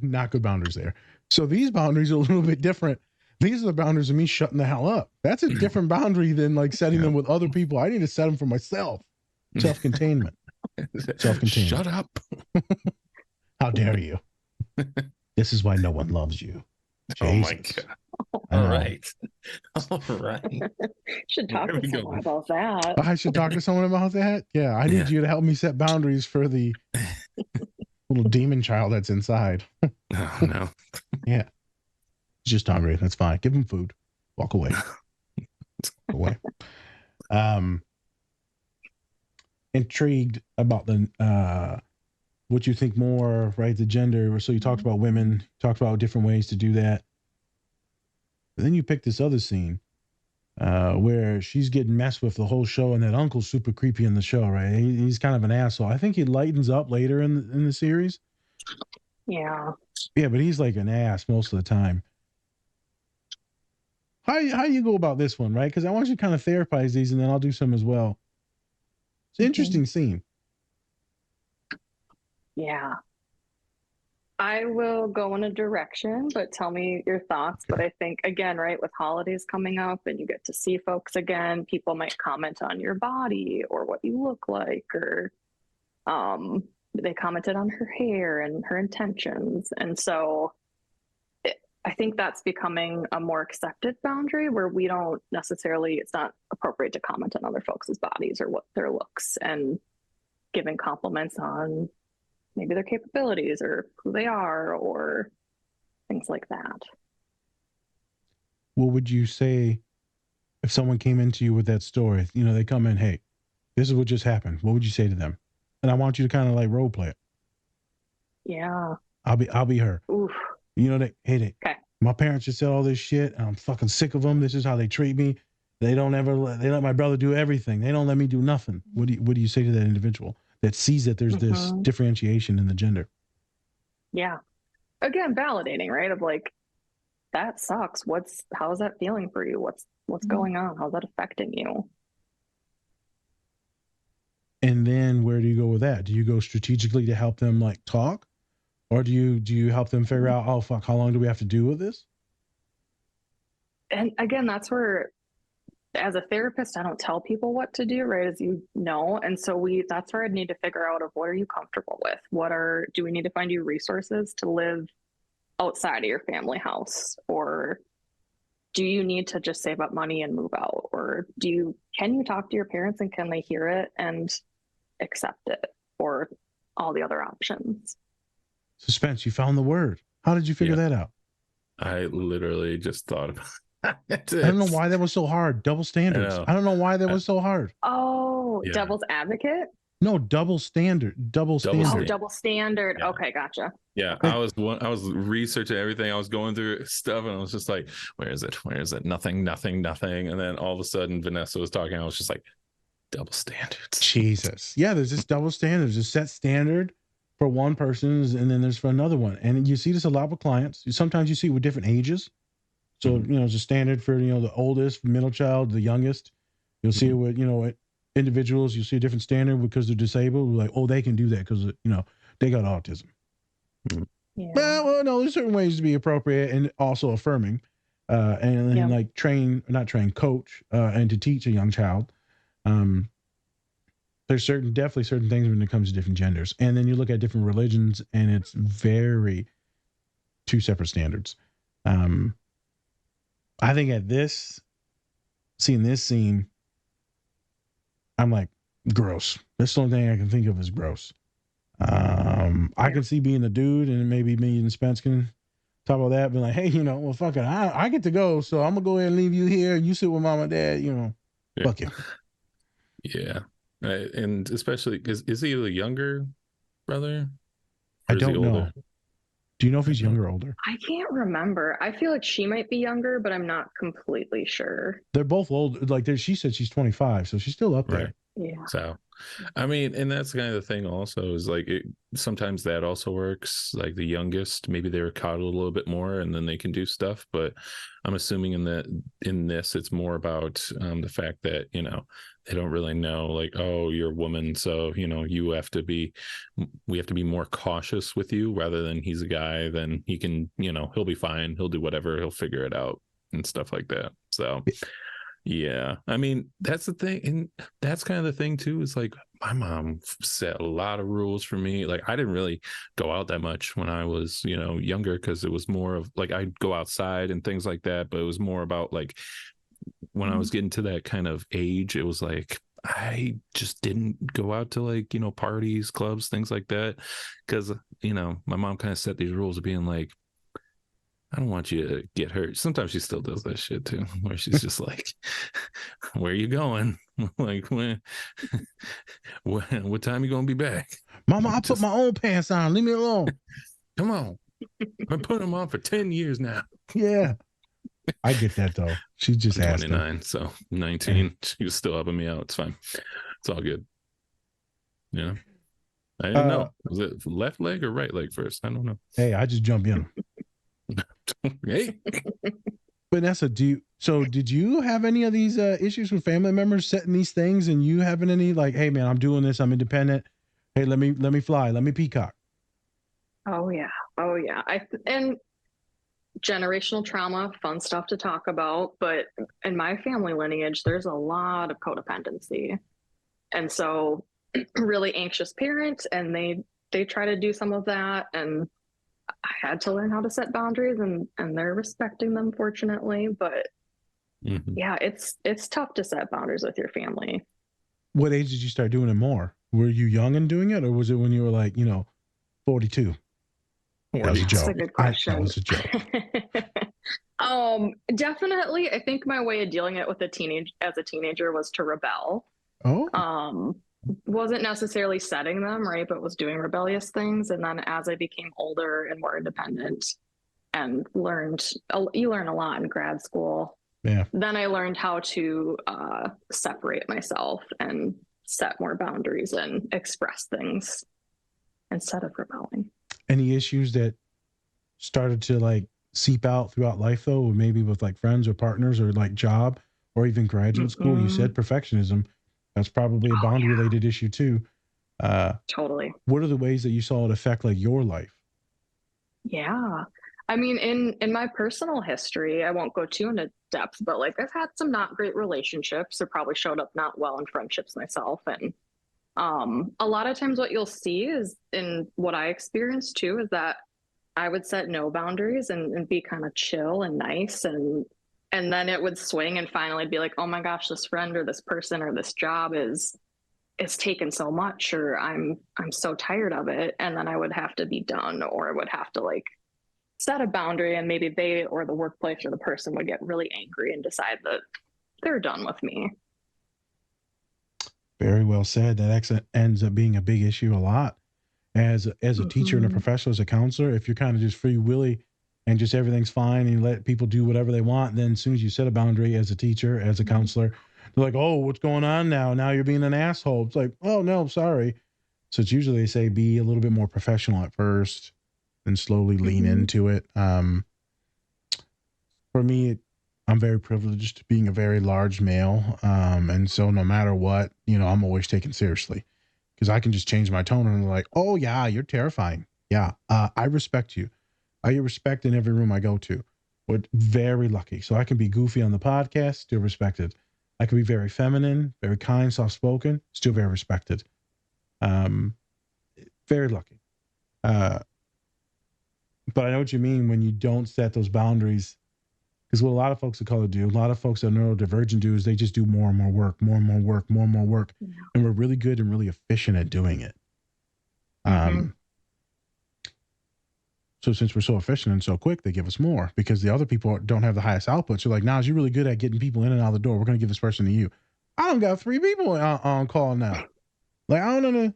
not good boundaries there. So these boundaries are a little bit different. These are the boundaries of me shutting the hell up. That's a different boundary than like setting them with other people. I need to set them for myself. Self-containment. Self-containment. Shut up. How dare you? This is why no one loves you. Jesus. Oh my God. All right. All right. Should talk to someone about that. I should talk to someone about that? Yeah, I need you to help me set boundaries for the little demon child that's inside. Oh, no. Yeah. He's just hungry. That's fine. Give him food. Walk away. Walk away. Intrigued about the what you think more, right? The gender. So you talked about women, talked about different ways to do that. But then you picked this other scene where she's getting messed with the whole show, and that uncle's super creepy in the show, right? He's kind of an asshole. I think he lightens up later in the series. Yeah. Yeah, but he's like an ass most of the time. How do you go about this one, right? Because I want you to kind of therapize these, and then I'll do some as well. It's an interesting scene. Yeah. I will go in a direction, but tell me your thoughts. But I think, again, right, with holidays coming up and you get to see folks again, people might comment on your body or what you look like, or they commented on her hair and her intentions. And so I think that's becoming a more accepted boundary where we don't necessarily, it's not appropriate to comment on other folks' bodies or what their looks, and giving compliments on maybe their capabilities or who they are or things like that. What would you say if someone came into you with that story? They come in, hey, this is what just happened. What would you say to them? And I want you to kind of like role play it. Yeah. I'll be her. Oof. Okay. My parents just said all this shit, and I'm fucking sick of them. This is how they treat me. They let my brother do everything. They don't let me do nothing. What do you say to that individual that sees that there's this differentiation in the gender? Yeah. Again, validating, right? Of like, that sucks. How is that feeling for you? What's going on? How's that affecting you? And then where do you go with that? Do you go strategically to help them like talk? Or do you help them figure out, oh fuck, how long do we have to deal with this? And again, that's where, as a therapist, I don't tell people what to do, right? As you know. And so that's where I'd need to figure out of what are you comfortable with? Do we need to find you resources to live outside of your family house? Or do you need to just save up money and move out? Or can you talk to your parents and can they hear it and accept it? Or all the other options? Suspense, you found the word. How did you figure that out? I literally just thought about it. I don't know why that was so hard. Double standards. I don't know why that was so hard. Oh, Yeah. Devil's advocate? No, double standard. Double standard. Oh, double standard. Yeah. Okay, gotcha. Yeah, I was researching everything. I was going through stuff, and I was just like, "Where is it? Where is it? Nothing. And then all of a sudden, Vanessa was talking. I was just like, "Double standards." Jesus. Yeah, there's this double standard. There's a set standard for one person, and then there's for another one. And you see this a lot with clients. Sometimes you see it with different ages. So, it's a standard for, the oldest, middle child, the youngest. You'll see it with, individuals. You'll see a different standard because they're disabled. Like, oh, they can do that because, they got autism. Yeah. Well, no, there's certain ways to be appropriate and also affirming, and like coach, and to teach a young child. There's definitely certain things when it comes to different genders, and then you look at different religions, and it's very two separate standards. I think seeing this scene, I'm like, gross. That's the only thing I can think of as gross. I can see being a dude, and maybe me and Spence can talk about that, being like, hey, well, fuck it, I get to go, so I'm gonna go ahead and leave you here, and you sit with mom and dad, fuck you. Yeah. And especially, is he the younger brother? I don't know. Do you know if he's younger or older? I can't remember. I feel like she might be younger, but I'm not completely sure. They're both old. Like she said, she's 25, so she's still up there. Right. Yeah. So, I mean, and that's kind of the thing also is like sometimes that also works. Like the youngest, maybe they were coddled a little bit more and then they can do stuff. But I'm assuming in this, it's more about the fact that, they don't really know, like, oh, you're a woman. So, we have to be more cautious with you rather than he's a guy. Then he can, he'll be fine. He'll do whatever. He'll figure it out and stuff like that. So yeah, I mean, that's the thing. And that's kind of the thing too, is like my mom set a lot of rules for me. Like I didn't really go out that much when I was, younger, because it was more of like I'd go outside and things like that. But it was more about like when I was getting to that kind of age, it was like I just didn't go out to like, parties, clubs, things like that. Because, my mom kind of set these rules of being like, I don't want you to get hurt. Sometimes she still does that shit too, where she's just like, where are you going? Like, what time you going to be back? Mama, I put my own pants on. Leave me alone. Come on. I've put them on for 10 years now. Yeah. I get that though. She just asked 29, so 19. She was still helping me out. It's fine. It's all good. Yeah. I didn't know. Was it left leg or right leg first? I don't know. Hey, I just jump in. Hey. Vanessa, did you have any of these issues with family members setting these things, and you having any like, hey man, I'm doing this, I'm independent. Hey, let me fly, let me peacock. Oh yeah. And generational trauma, fun stuff to talk about, but in my family lineage, there's a lot of codependency. And so really anxious parents, and they try to do some of that, and I had to learn how to set boundaries, and they're respecting them, fortunately. But yeah, it's tough to set boundaries with your family. What age did you start doing it more? Were you young and doing it, or was it when you were like, 42? That was a joke. That's a good question. That was a joke. Definitely. I think my way of dealing it with as a teenager was to rebel. Oh. Wasn't necessarily setting them, right, but was doing rebellious things. And then as I became older and more independent and you learn a lot in grad school. Yeah. Then I learned how to separate myself and set more boundaries and express things instead of rebelling. Any issues that started to like seep out throughout life though, or maybe with like friends or partners or like job or even graduate school? You said perfectionism. That's probably a boundary related issue too. Totally. What are the ways that you saw it affect like your life? Yeah. I mean, in my personal history, I won't go too into depth, but like I've had some not great relationships, or probably showed up not well in friendships myself. And a lot of times what you'll see is, in what I experienced too, is that I would set no boundaries and be kind of chill and nice, and then it would swing, and finally be like, oh my gosh, this friend or this person or this job is taken so much, or I'm so tired of it. And then I would have to be done, or I would have to like set a boundary, and maybe they or the workplace or the person would get really angry and decide that they're done with me. Very well said. That actually ends up being a big issue a lot as a teacher and a professional, as a counselor. If you're kind of just free willy and just everything's fine and you let people do whatever they want, then as soon as you set a boundary as a teacher, as a counselor, they're like, oh, what's going on now? Now you're being an asshole. It's like, oh no, sorry. So it's usually, they say, be a little bit more professional at first and slowly lean into it. For me, I'm very privileged being a very large male. And so no matter what, I'm always taken seriously, because I can just change my tone and they're like, oh yeah, you're terrifying. Yeah, I respect you. I get respect in every room I go to. But very lucky. So I can be goofy on the podcast, still respected. I can be very feminine, very kind, soft-spoken, still very respected. Very lucky. But I know what you mean when you don't set those boundaries. Because what a lot of folks of color do, a lot of folks that are neurodivergent do is they just do more and more work, more and more work, more and more work. Yeah. And we're really good and really efficient at doing it. So since we're so efficient and so quick, they give us more because the other people don't have the highest output. So like, Nas, you're really good at getting people in and out of the door. We're going to give this person to you. I don't got 3 people on call now. Like, I don't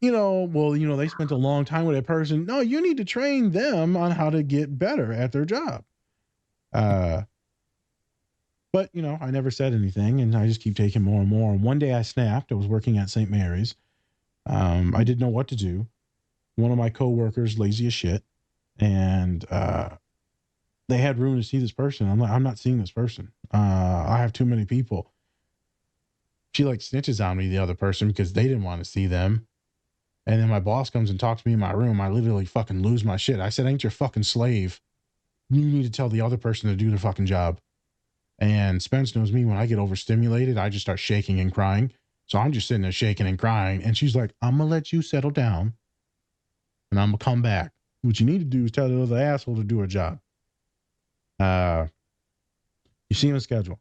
know. They spent a long time with that person. No, you need to train them on how to get better at their job. But I never said anything and I just keep taking more and more. And one day I snapped. I was working at St. Mary's. I didn't know what to do. One of my coworkers, lazy as shit, and they had room to see this person. I'm like, I'm not seeing this person. I have too many people. She like snitches on me, the other person, because they didn't want to see them. And then my boss comes and talks to me in my room. I literally fucking lose my shit. I said, I ain't your fucking slave. You need to tell the other person to do the fucking job. And Spence knows me. When I get overstimulated, I just start shaking and crying. So I'm just sitting there shaking and crying. And she's like, I'm going to let you settle down. And I'm going to come back. What you need to do is tell the other asshole to do her job. You see him schedule.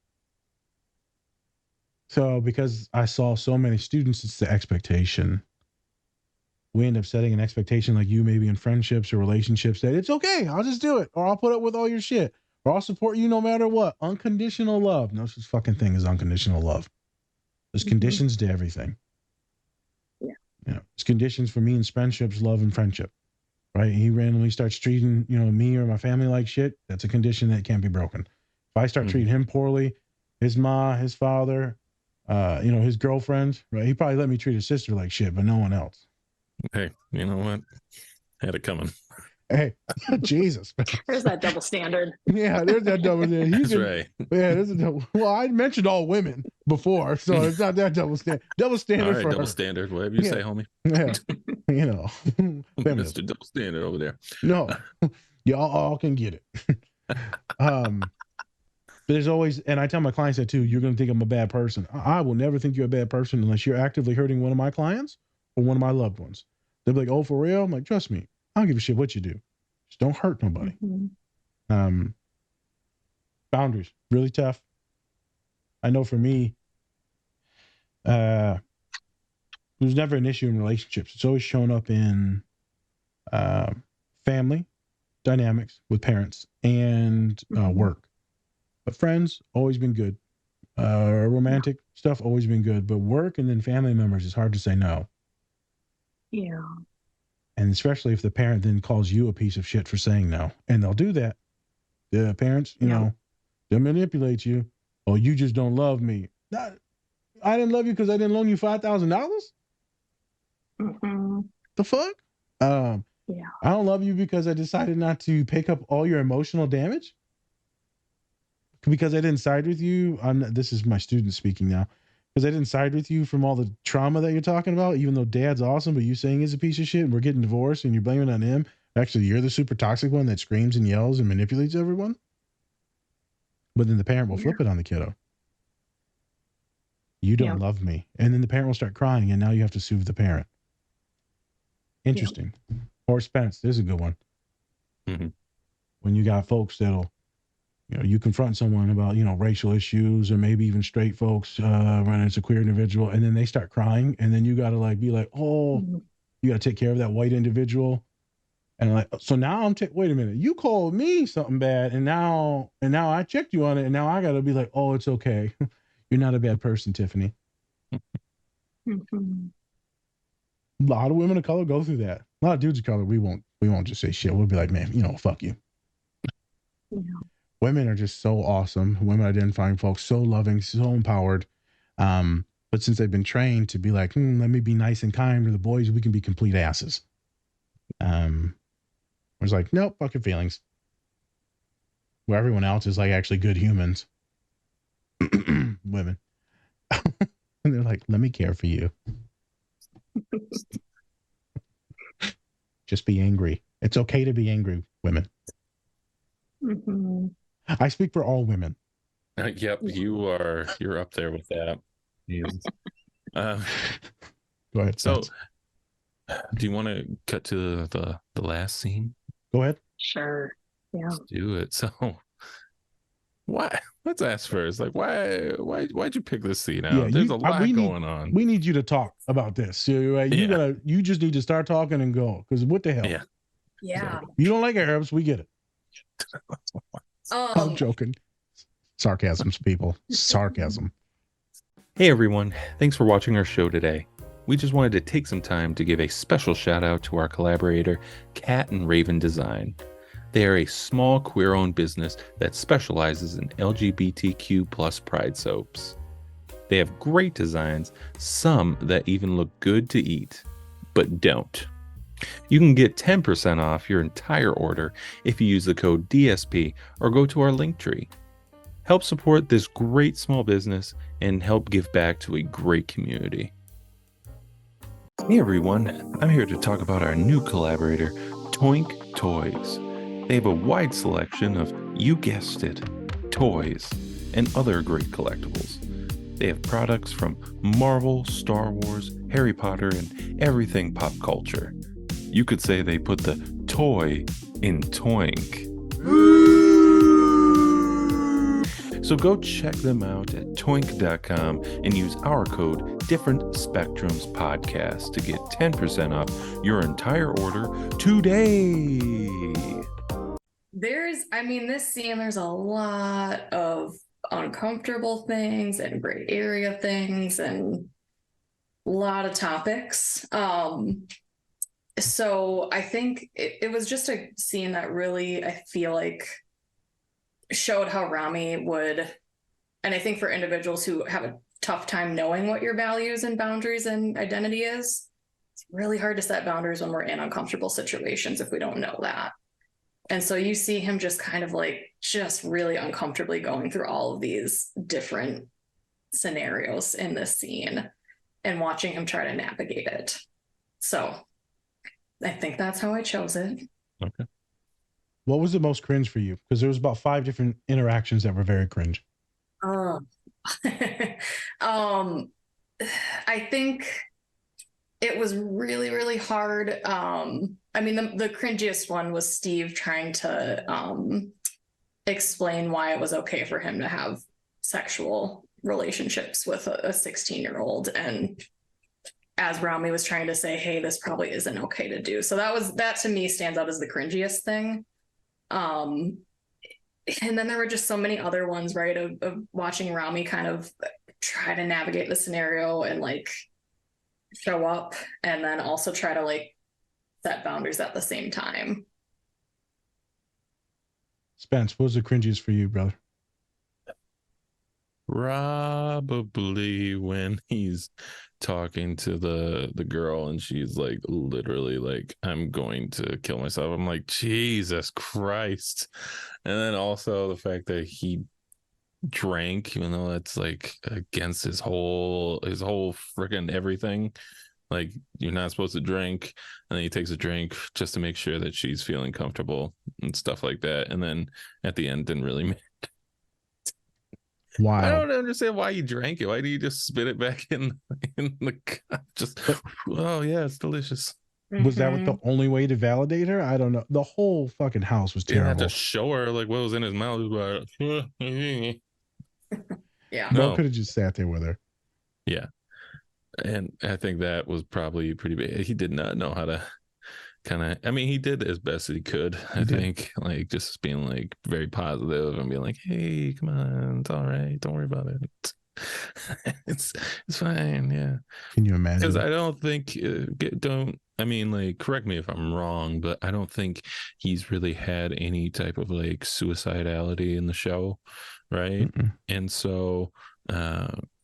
So because I saw so many students, it's the expectation. We end up setting an expectation like you maybe in friendships or relationships that it's okay. I'll just do it. Or I'll put up with all your shit. Or I'll support you no matter what. Unconditional love. No such fucking thing as unconditional love. There's conditions to everything. Yeah. There's conditions for me in friendships, love, and friendship. Right? He randomly starts treating, me or my family like shit. That's a condition that can't be broken. If I start treating him poorly, his ma, his father, his girlfriends, right? He probably let me treat his sister like shit, but no one else. Hey, you know what? Had it coming. Hey, Jesus. There's that double standard. Yeah, there's that double standard. That's right. Yeah, there's a double. Well, I mentioned all women before, so it's not that double standard. Double standard all right, for double her. Standard, whatever you say, homie. Yeah, Mr. Double Standard over there. No, y'all all can get it. But there's always, and I tell my clients that too, you're going to think I'm a bad person. I will never think you're a bad person unless you're actively hurting one of my clients or one of my loved ones. They'll be like, oh, for real? I'm like, trust me. I don't give a shit what you do. Just don't hurt nobody. Boundaries, really tough. I know for me, there's never an issue in relationships. It's always shown up in family dynamics with parents and work. But friends, always been good. Romantic stuff, always been good. But work and then family members, it's hard to say no. Yeah. And especially if the parent then calls you a piece of shit for saying no. And they'll do that. The parents, they'll manipulate you. Oh, you just don't love me. I didn't love you because I didn't loan you $5,000? The fuck? I don't love you because I decided not to pick up all your emotional damage? Because I didn't side with you. This is my student speaking now. Because I didn't side with you from all the trauma that you're talking about, even though dad's awesome, but you saying he's a piece of shit and we're getting divorced and you're blaming it on him. Actually, you're the super toxic one that screams and yells and manipulates everyone. But then the parent will flip it on the kiddo. You don't love me. And then the parent will start crying and now you have to soothe the parent. Interesting. Or Spence, there's a good one. When you got folks that'll, you confront someone about, racial issues or maybe even straight folks when it's a queer individual, and then they start crying, and then you got to be like, oh, you got to take care of that white individual. And so now wait a minute, you called me something bad, and now I checked you on it, and now I got to be like, oh, it's okay. You're not a bad person, Tiffany. A lot of women of color go through that. A lot of dudes of color, we won't just say shit. We'll be like, man, fuck you. Women are just so awesome. Women identifying folks, so loving, so empowered. But since they've been trained to be like, let me be nice and kind to the boys, we can be complete asses. I was like, nope, fuck your feelings. Where everyone else is like actually good humans. Women. And they're like, let me care for you. Just be angry. It's okay to be angry, women. Mm-hmm. I speak for all women. Yep, you're up there with that. Go ahead. So, Spence. do you want to cut to the last scene? Go ahead. Sure. Yeah. Let's do it. So, why? Let's ask first. Like, why'd you pick this scene out? There's a lot going on. We need you to talk about this. So, you just need to start talking and go. Because what the hell? Yeah. Yeah. You don't like Arabs, we get it. I'm joking. Sarcasms, people. Sarcasm. Hey everyone, thanks for watching our show today. We just wanted to take some time to give a special shout out to our collaborator, Cat and Raven Design. They are a small queer-owned business that specializes in LGBTQ plus pride soaps. They have great designs, some that even look good to eat, but don't. You can get 10% off your entire order if you use the code DSP or go to our link tree. Help support this great small business and help give back to a great community. Hey everyone, I'm here to talk about our new collaborator, Toink Toys. They have a wide selection of, you guessed it, toys and other great collectibles. They have products from Marvel, Star Wars, Harry Potter, and everything pop culture. You could say they put the toy in Toink. So go check them out at toink.com and use our code Different Spectrums Podcast to get 10% off your entire order today. This scene, there's a lot of uncomfortable things and gray area things and a lot of topics. So I think it was just a scene that really, I feel like, showed how Ramy would, and I think for individuals who have a tough time knowing what your values and boundaries and identity is, it's really hard to set boundaries when we're in uncomfortable situations if we don't know that. And so you see him just kind of like just really uncomfortably going through all of these different scenarios in this scene and watching him try to navigate it. So I think that's how I chose it. Okay. What was the most cringe for you? Because there was about 5 different interactions that were very cringe. I think it was really, really hard. The cringiest one was Steve trying to explain why it was okay for him to have sexual relationships with a 16-year-old. And as Ramy was trying to say, hey, this probably isn't okay to do. So that to me stands out as the cringiest thing. And then there were just so many other ones, right, of watching Ramy kind of try to navigate the scenario and like show up and then also try to like set boundaries at the same time. Spence, what was the cringiest for you, brother? Probably when he's talking to the girl and she's like literally like, I'm going to kill myself. I'm like, Jesus Christ. And then also the fact that he drank, even though that's like against his whole freaking everything. Like, you're not supposed to drink, and then he takes a drink just to make sure that she's feeling comfortable and stuff like that. And then at the end didn't really Wow. I don't understand why you drank it. Why do you just spit it back in the cup? Just, oh yeah, it's delicious. Was that the only way to validate her? I don't know. The whole fucking house was terrible. Yeah, just show her like what was in his mouth. Yeah. No, could have just sat there with her. Yeah. And I think that was probably pretty big. He did not know how to he did as best as he could. I think like just being like very positive and being like, hey, come on, it's all right, don't worry about it. it's fine. Yeah. Can you imagine? Because I don't think correct me if I'm wrong, but I don't think he's really had any type of like suicidality in the show, right? And so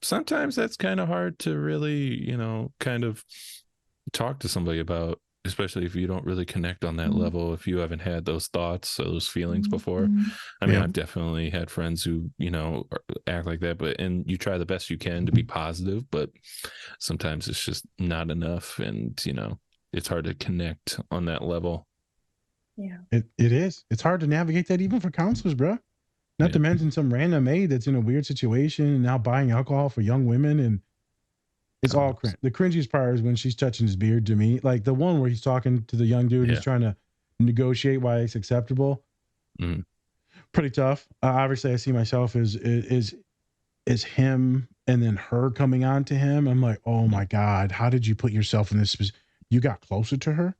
sometimes that's kind of hard to really kind of talk to somebody about especially if you don't really connect on that level, if you haven't had those thoughts or those feelings before. Mm-hmm. I mean, I've definitely had friends who, act like that, and you try the best you can to be positive, but sometimes it's just not enough. And, it's hard to connect on that level. Yeah. It is. It's hard to navigate that even for counselors, bro. Not to mention some random maid that's in a weird situation and now buying alcohol for young women. And it's all cringe. The cringiest part is when she's touching his beard to me. Like the one where he's talking to the young dude, he's trying to negotiate why it's acceptable. Mm. Pretty tough. Obviously, I see myself as him and then her coming on to him. I'm like, oh my God, how did you put yourself in this position? You got closer to her?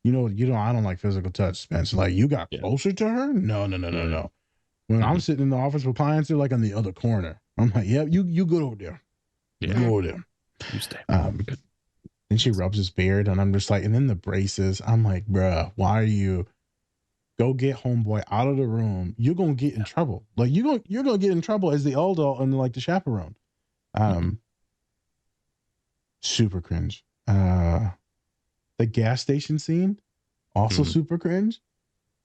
I don't like physical touch, Spence. Like, you got closer to her? No. When I'm sitting in the office with clients, they're like on the other corner. I'm like, yeah, you go over there. Yeah. You go over there. You stay. And she rubs his beard, and I'm just like, and then the braces. I'm like, bruh, why are you? Go get homeboy out of the room. You're gonna get in trouble. Like you're gonna get in trouble as the elder and like the chaperone. Super cringe. The gas station scene, also super cringe.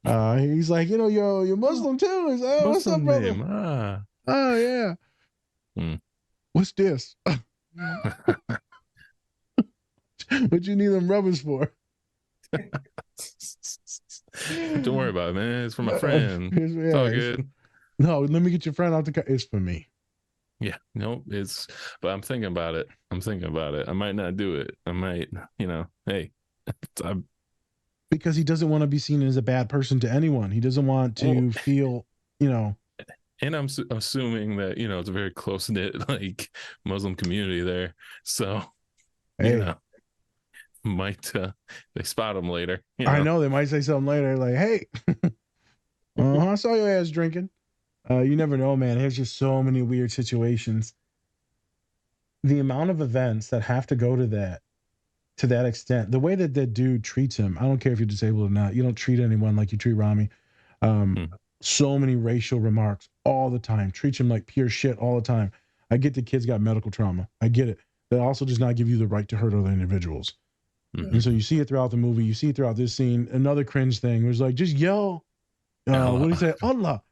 He's like, you're Muslim too. He's like, oh, what's up, brother? Oh yeah. What's this? What you need them rubbers for? Don't worry about it, man. It's for my friend. It's all good. No, let me get your friend out the car. It's for me. Yeah, no, but I'm thinking about it. I might not do it. I might, hey. Because he doesn't want to be seen as a bad person to anyone. He doesn't want to feel, And I'm assuming that, it's a very close-knit, like, Muslim community there. So, might they spot him later. I know they might say something later like, hey, I saw your ass drinking. You never know, man. There's just so many weird situations. The amount of events that have to go to that extent, the way that that dude treats him, I don't care if you're disabled or not. You don't treat anyone like you treat Ramy. So many racial remarks all the time. Treats him like pure shit all the time. I get the kid's got medical trauma. I get it. That also does not give you the right to hurt other individuals. And so you see it throughout the movie. You see it throughout this scene. Another cringe thing was like, just yell. What do you say? Allah.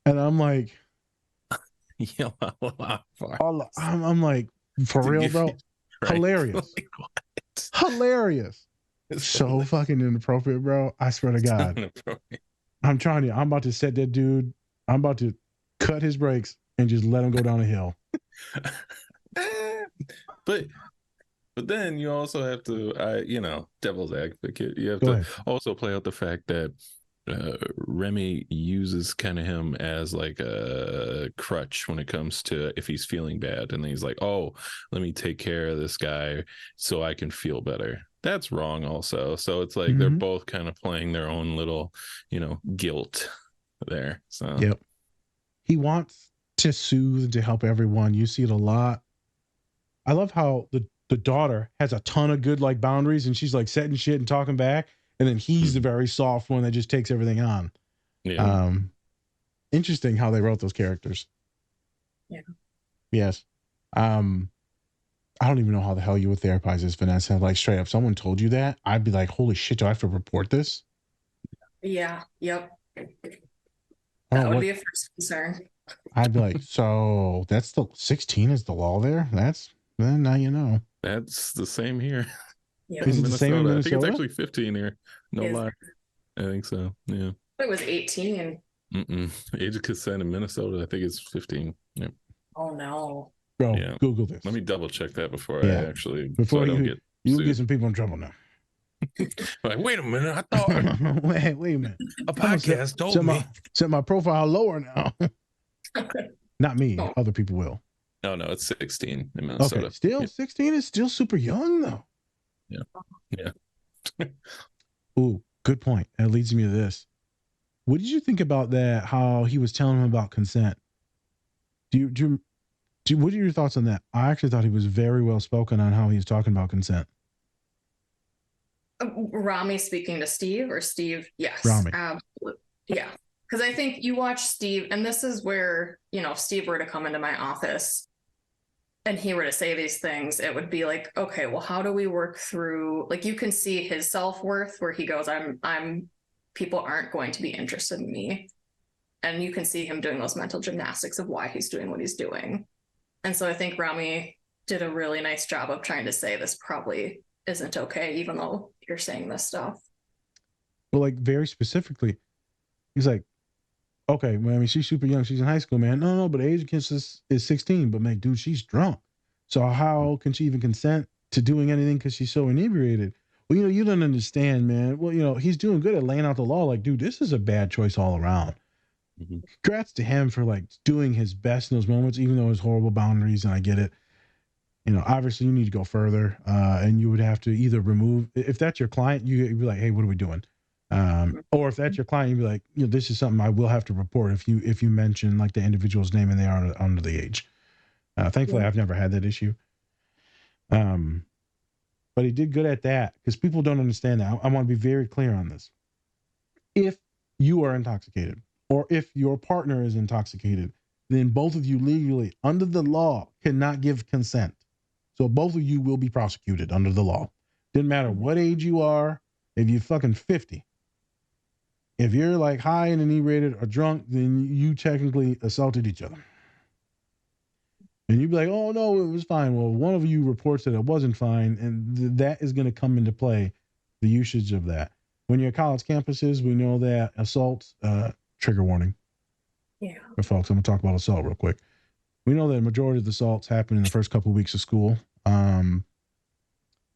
And I'm like, yell Allah. Allah. I'm like, for real, bro? Hilarious. Hilarious. So fucking inappropriate, bro. I swear to God. I'm about to set that dude. I'm about to cut his brakes and just let him go down a hill. But then you also have to, devil's advocate. You have to also play out the fact that Remy uses kind of him as like a crutch when it comes to if he's feeling bad, and then he's like, oh, let me take care of this guy so I can feel better. That's wrong also. So it's like they're both kind of playing their own little, guilt there. So yep. He wants to soothe, to help everyone. You see it a lot. I love how the daughter has a ton of good like boundaries, and she's like setting shit and talking back. And then he's the very soft one that just takes everything on. Yeah. Interesting how they wrote those characters. Yeah. Yes. I don't even know how the hell you would therapize this, Vanessa. Like straight up, someone told you that, I'd be like, holy shit, do I have to report this? Yeah. Yep. That would be a first concern. I'd be like, so that's the 16 is the law there? Then now you know. That's the same here. Yeah. Is it the same in Minnesota? I think it's actually 15 here. No lie. I think so. Yeah. It was 18. Age of consent in Minnesota, I think it's 15. Yep. Oh no. Bro, yeah. Google this. Let me double check that before I actually. Before you get some people in trouble now. Like, wait a minute, I thought. wait a minute. A podcast told me. Set my profile lower now. Not me. Other people will. No, it's 16 in Minnesota. Okay, still 16 is still super young though. Yeah. Ooh, good point. That leads me to this. What did you think about that? How he was telling him about consent? What are your thoughts on that? I actually thought he was very well spoken on how he was talking about consent. Ramy speaking to Steve, or Steve? Yes. Ramy. Yeah. Because I think you watch Steve, and this is where, if Steve were to come into my office, and he were to say these things, it would be like, okay, well, how do we work through, like, you can see his self-worth where he goes, I'm people aren't going to be interested in me. And you can see him doing those mental gymnastics of why he's doing what he's doing. And so I think Ramy did a really nice job of trying to say this probably isn't okay, even though you're saying this stuff. But like very specifically, he's like, okay, well, I mean, she's super young. She's in high school, man. No, but age against is 16. But man, dude, she's drunk. So how can she even consent to doing anything because she's so inebriated? Well, you don't understand, man. Well, he's doing good at laying out the law. Like, dude, this is a bad choice all around. Congrats to him for like doing his best in those moments, even though it's horrible boundaries. And I get it. Obviously you need to go further, and you would have to either remove, if that's your client, you'd be like, hey, what are we doing? Or if that's your client, you'd be like, this is something I will have to report if you mention like the individual's name and they are under the age. Thankfully, I've never had that issue. But he did good at that because people don't understand that. I want to be very clear on this. If you are intoxicated or if your partner is intoxicated, then both of you legally under the law cannot give consent. So both of you will be prosecuted under the law. Didn't matter what age you are. If you're fucking 50, if you're like high and inebriated or drunk, then you technically assaulted each other. And you'd be like, oh no, it was fine. Well, one of you reports that it wasn't fine, and that is going to come into play, the usage of that. When you're at college campuses, we know that assault, trigger warning. Yeah. For folks, I'm going to talk about assault real quick. We know that a majority of the assaults happen in the first couple of weeks of school. And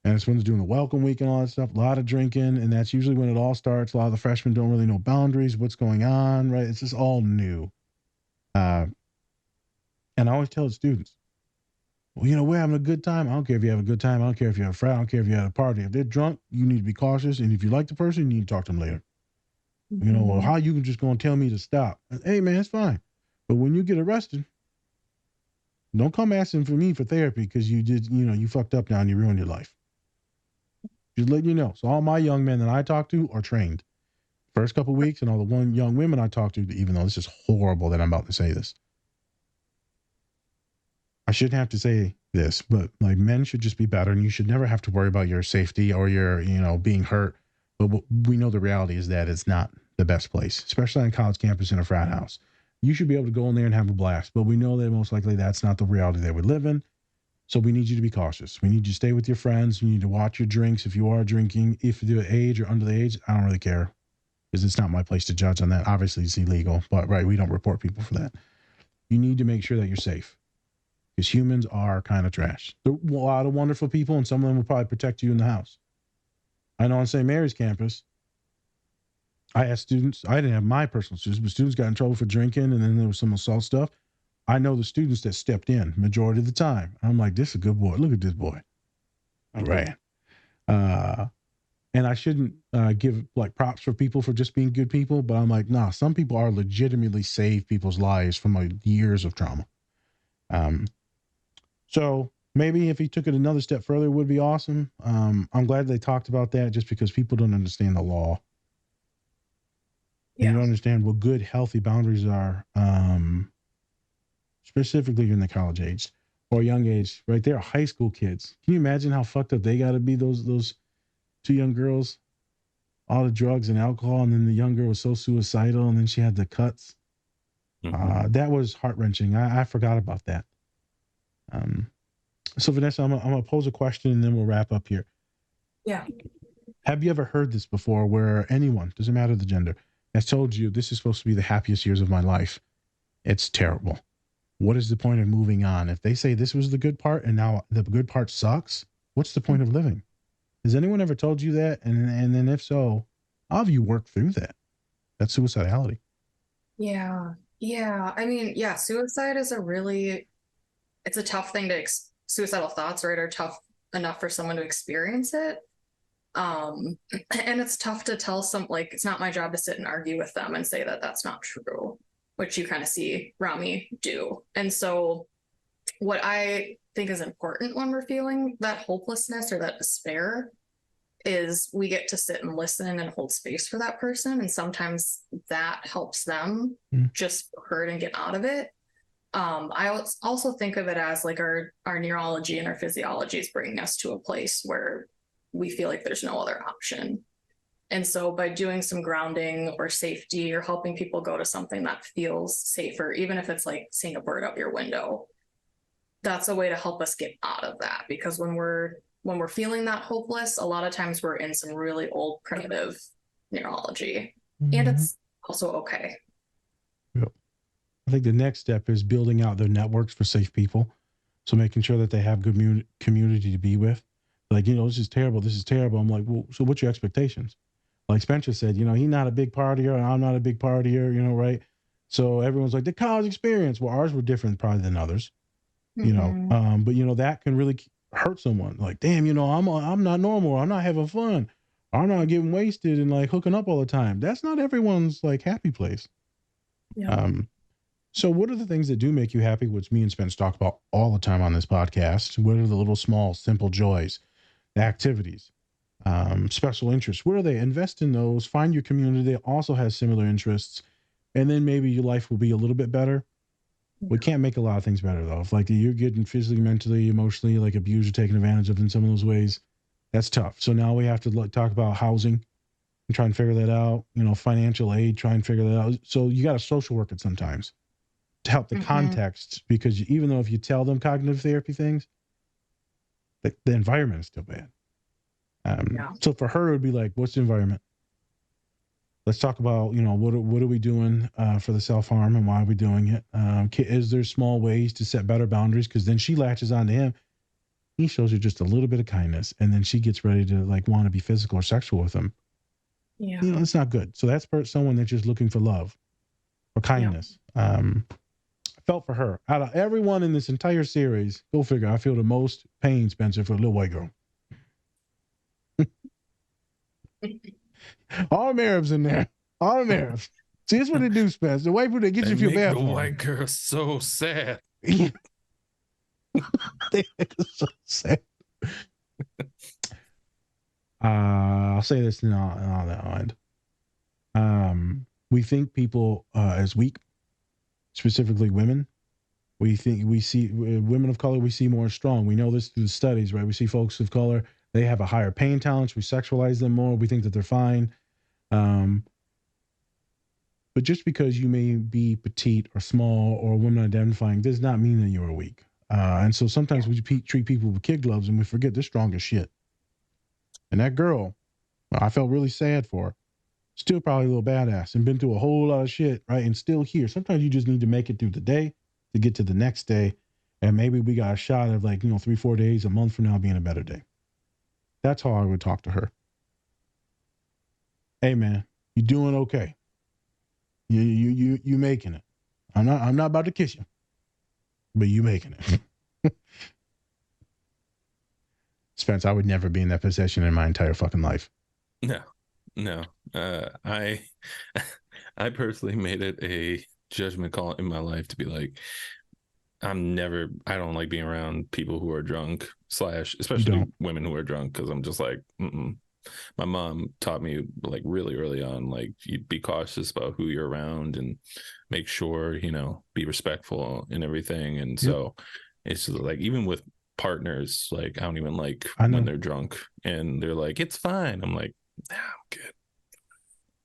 it's when they're doing the welcome week and all that stuff, a lot of drinking. And that's usually when it all starts. A lot of the freshmen don't really know boundaries, what's going on, right? It's just all new. And I always tell the students, well, we're having a good time. I don't care if you have a good time. I don't care if you're a frat. I don't care if you're at a party. If they're drunk, you need to be cautious. And if you like the person, you need to talk to them later. Well, how you can just go and tell me to stop? Hey, man, it's fine. But when you get arrested, don't come asking for me for therapy because you did, you fucked up now and you ruined your life. Just letting you know. So all my young men that I talk to are trained. First couple of weeks, and all the young women I talk to, even though this is horrible that I'm about to say this. I shouldn't have to say this, but like men should just be better, and you should never have to worry about your safety or your, being hurt. But we know the reality is that it's not the best place, especially on college campus in a frat house. You should be able to go in there and have a blast, but we know that most likely that's not the reality they would live in. So we need you to be cautious. We need you to stay with your friends. You need to watch your drinks if you are drinking. If you're the age or under the age, I don't really care because it's not my place to judge on that. Obviously, it's illegal, but right, we don't report people for that. You need to make sure that you're safe because humans are kind of trash. There are a lot of wonderful people, and some of them will probably protect you in the house. I know on St. Mary's campus, I asked students, I didn't have my personal students, but students got in trouble for drinking, and then there was some assault stuff. I know the students that stepped in majority of the time. I'm like, this is a good boy. Look at this boy. All right. And I shouldn't give like props for people for just being good people, but I'm like, nah, some people are legitimately save people's lives from like years of trauma. So maybe if he took it another step further, it would be awesome. I'm glad they talked about that just because people don't understand the law. Yeah. You don't understand what good, healthy boundaries are, specifically in the college age or young age, right? They're high school kids. Can you imagine how fucked up they got to be, those two young girls? All the drugs and alcohol, and then the young girl was so suicidal, and then she had the cuts. That was heart-wrenching. I forgot about that. So, Vanessa, I'm going to pose a question, and then we'll wrap up here. Yeah. Have you ever heard this before where anyone, doesn't matter the gender, has told you this is supposed to be the happiest years of my life? It's terrible. What is the point of moving on? If they say this was the good part and now the good part sucks, what's the point of living? Has anyone ever told you that? And then if so, how have you worked through that? That's suicidality. Yeah. Yeah. I mean, yeah, suicide is it's a tough thing suicidal thoughts, right, are tough enough for someone to experience it. And it's tough to tell it's not my job to sit and argue with them and say that that's not true, which you kind of see Ramy do. And so what I think is important when we're feeling that hopelessness or that despair is we get to sit and listen and hold space for that person. And sometimes that helps them just hurt and get out of it. I also think of it as like our neurology and our physiology is bringing us to a place where we feel like there's no other option. And so by doing some grounding or safety or helping people go to something that feels safer, even if it's like seeing a bird out your window, that's a way to help us get out of that. Because when we're feeling that hopeless, a lot of times we're in some really old primitive neurology. And it's also okay. Yep. I think the next step is building out their networks for safe people. So making sure that they have good community to be with. Like, this is terrible. This is terrible. I'm like, well, so what's your expectations? Like Spencer said, he's not a big partier and I'm not a big partier, right? So everyone's like, the college experience. Well, ours were different probably than others, but that can really hurt someone. Like, damn, I'm not normal. I'm not having fun. I'm not getting wasted and like hooking up all the time. That's not everyone's like happy place. Yeah. So what are the things that do make you happy, which me and Spence talk about all the time on this podcast? What are the little, small, simple joys, the activities, special interests? What are they? Invest in those. Find your community that also has similar interests. And then maybe your life will be a little bit better. Yeah. We can't make a lot of things better, though. If like you're getting physically, mentally, emotionally, like abused or taken advantage of in some of those ways, that's tough. So now we have to talk about housing and try and figure that out. Financial aid, try and figure that out. So you got to social work it sometimes to help the context, because even though if you tell them cognitive therapy things, the environment is still bad. So for her, it would be like, what's the environment? Let's talk about, what are we doing for the self-harm and why are we doing it? Is there small ways to set better boundaries? Because then she latches on to him. He shows her just a little bit of kindness, and then she gets ready to like want to be physical or sexual with him. Yeah. It's not good. So that's someone that's just looking for love or kindness. Yeah. I felt for her. Out of everyone in this entire series, go figure, I feel the most pain, Spencer, for a little white girl. All them Arabs in there. All them Arabs. See, that's what they do, Spencer. The white people, they get you to feel bad for the them. white girl so sad. They make it so sad. I'll say this now on that end. We think people as weak, specifically women. We see women of color, we see more strong. We know this through the studies, right? We see folks of color, they have a higher pain tolerance. We sexualize them more. We think that they're fine. But just because you may be petite or small or woman identifying does not mean that you're weak. And so sometimes we treat people with kid gloves and we forget they're strong as shit. And that girl, I felt really sad for her. Still probably a little badass and been through a whole lot of shit, right? And still here. Sometimes you just need to make it through the day to get to the next day. And maybe we got a shot of 3-4 days, a month from now being a better day. That's how I would talk to her. Hey man, you doing okay? You making it. I'm not about to kiss you, but you making it. Spence, I would never be in that position in my entire fucking life. No. I personally made it a judgment call in my life to be like, I don't like being around people who are drunk / especially women who are drunk, because I'm just like, My mom taught me like really early on, like, you be cautious about who you're around and make sure, be respectful and everything. And so it's just like, even with partners, like I don't even like when they're drunk and they're like, it's fine. I'm like, nah, I'm good.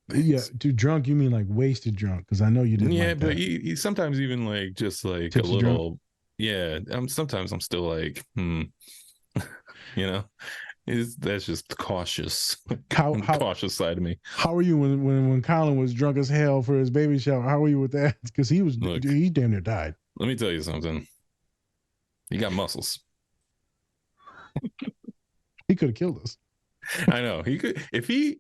Thanks. Yeah, dude, drunk, you mean like wasted drunk? Because I know you didn't. Yeah, like but that. you sometimes even like just like Tipsy a little drunk? Yeah. Sometimes I'm still like, that's just cautious. Cautious side of me. How were you when Colin was drunk as hell for his baby shower? How were you with that? Because he damn near died. Let me tell you something. He got muscles. He could have killed us. I know he could.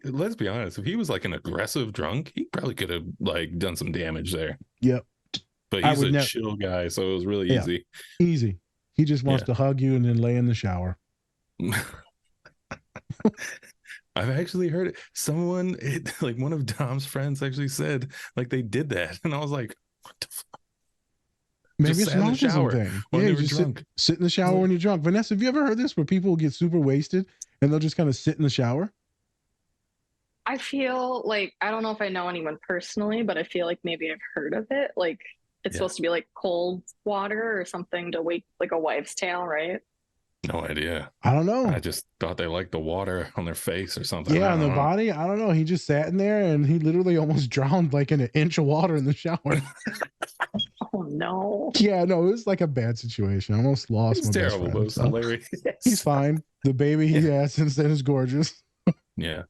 Let's be honest, if he was like an aggressive drunk, he probably could have like done some damage there. Yep. But he's a chill guy, so it was really easy. Easy. He just wants to hug you and then lay in the shower. I've actually heard it. Someone, like one of Dom's friends actually said like they did that. And I was like, what the fuck? Maybe it's an autism thing. Yeah, you just sit in the shower when you're drunk. Vanessa, have you ever heard this where people get super wasted and they'll just kind of sit in the shower? I feel like, I don't know if I know anyone personally, but I feel like maybe I've heard of it. Like It's supposed to be like cold water or something to wake, like a wives' tale, right? No idea. I don't know. I just thought they liked the water on their face or something. Yeah, on the body. I don't know. He just sat in there and he literally almost drowned like in an inch of water in the shower. Oh no. Yeah, no, it was like a bad situation. I almost lost It's my terrible, best but friend. it's hilarious. He's fine. The baby he has since then is gorgeous. Yeah.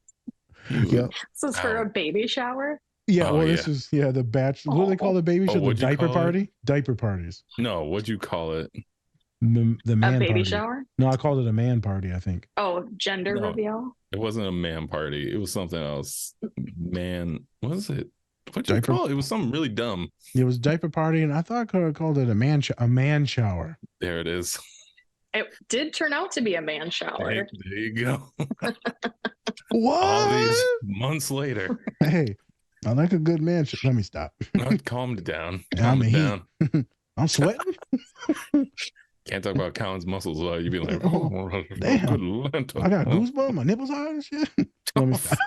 Yep. This is for a baby shower? Yeah, Oh, well, this is the bachelor. What do they call the baby show? The what'd you diaper call it? party? Diaper parties. No, what'd you call it? The man baby party. shower? No, I called it a man party, I think. Oh, gender No. reveal? It wasn't a man party. It was something else. Man, what was it? What'd you Diaper? call it? It was something really dumb. It was diaper party, and I thought I called it a man shower. There it is. It did turn out to be a man shower. Hey, there you go. What? All these months later. Hey, I like a good man. Let me stop. Calm down. I'm Calm in down. heat. I'm sweating. Can't talk about Colin's muscles. You'd be like, Oh, damn. good Lord. I got goosebumps. My nipples hard and shit. Let me stop.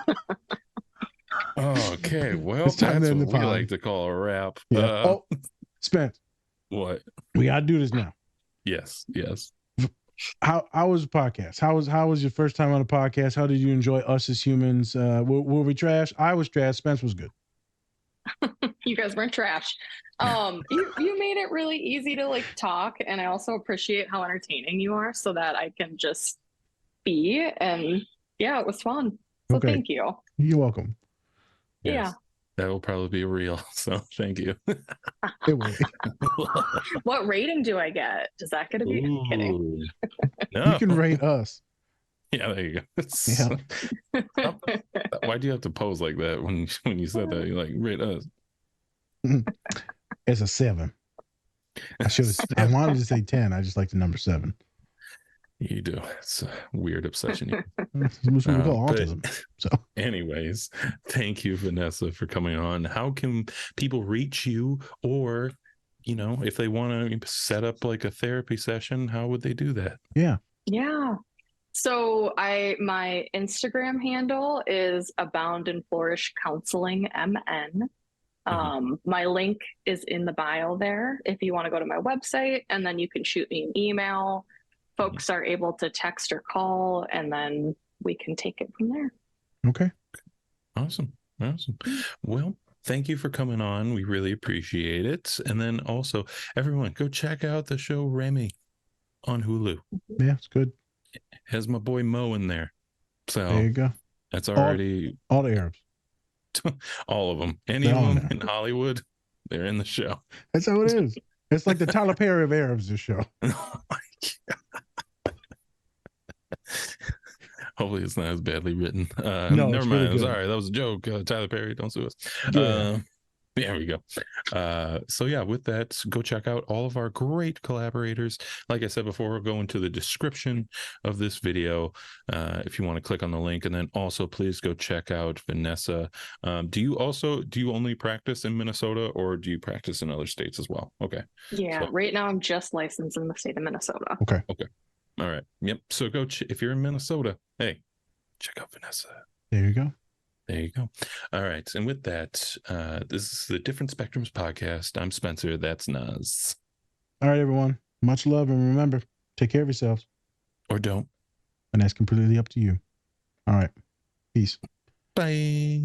Okay, well, It's time that's to end what the we pod. like to call a wrap. Yeah. Spence, What? we gotta do this now. Yes. How was the podcast? How was your first time on a podcast? How did you enjoy us as humans? Were we trash? I was trash. Spence was good. You guys weren't trash. You made it really easy to like talk, and I also appreciate how entertaining you are, so that I can just be. And yeah, it was fun. So Okay. thank you. You're welcome. Yeah. That will probably be real. So thank you. It will. What rating do I get? Does that get to be? I'm kidding. Ooh. You No. can rate us. Yeah, there you go. Yeah. Why do you have to pose like that when you said that? You're like, rate us. It's a 7. I wanted to say 10. I just like the number 7. You do. It's a weird obsession. That's what we call But autism. So anyways, thank you, Vanessa, for coming on. How can people reach you, or if they want to set up like a therapy session, how would they do that? Yeah. So my Instagram handle is Abound and Flourish Counseling MN. My link is in the bio there if you want to go to my website, and then you can shoot me an email. Folks are able to text or call, and then we can take it from there. Okay. Awesome. Well, thank you for coming on. We really appreciate it. And then also, everyone, go check out the show Ramy on Hulu. Yeah, it's good. Has my boy Mo in there. So There you go. that's already all the Arabs. all of them. Any of them in Hollywood, they're in the show. That's how it is. It's like the Tyler Perry of Arabs, this show. Oh my God. Hopefully it's not as badly written. No, never it's mind. really good. Sorry, that was a joke. Tyler Perry, don't sue us. Yeah. There we go. So yeah, with that, go check out all of our great collaborators. Like I said before, we'll go into the description of this video if you want to click on the link. And then also please go check out Vanessa. Do you only practice in Minnesota, or do you practice in other states as well? Okay. Yeah, So- right now I'm just licensed in the state of Minnesota. Okay. All right. Yep. So go if you're in Minnesota, hey, check out Vanessa. There you go. There you go. All right. And with that, this is the Different Spectrums podcast. I'm Spencer. That's Naz. All right, everyone. Much love, and remember, take care of yourselves. Or don't. And that's completely up to you. All right. Peace. Bye.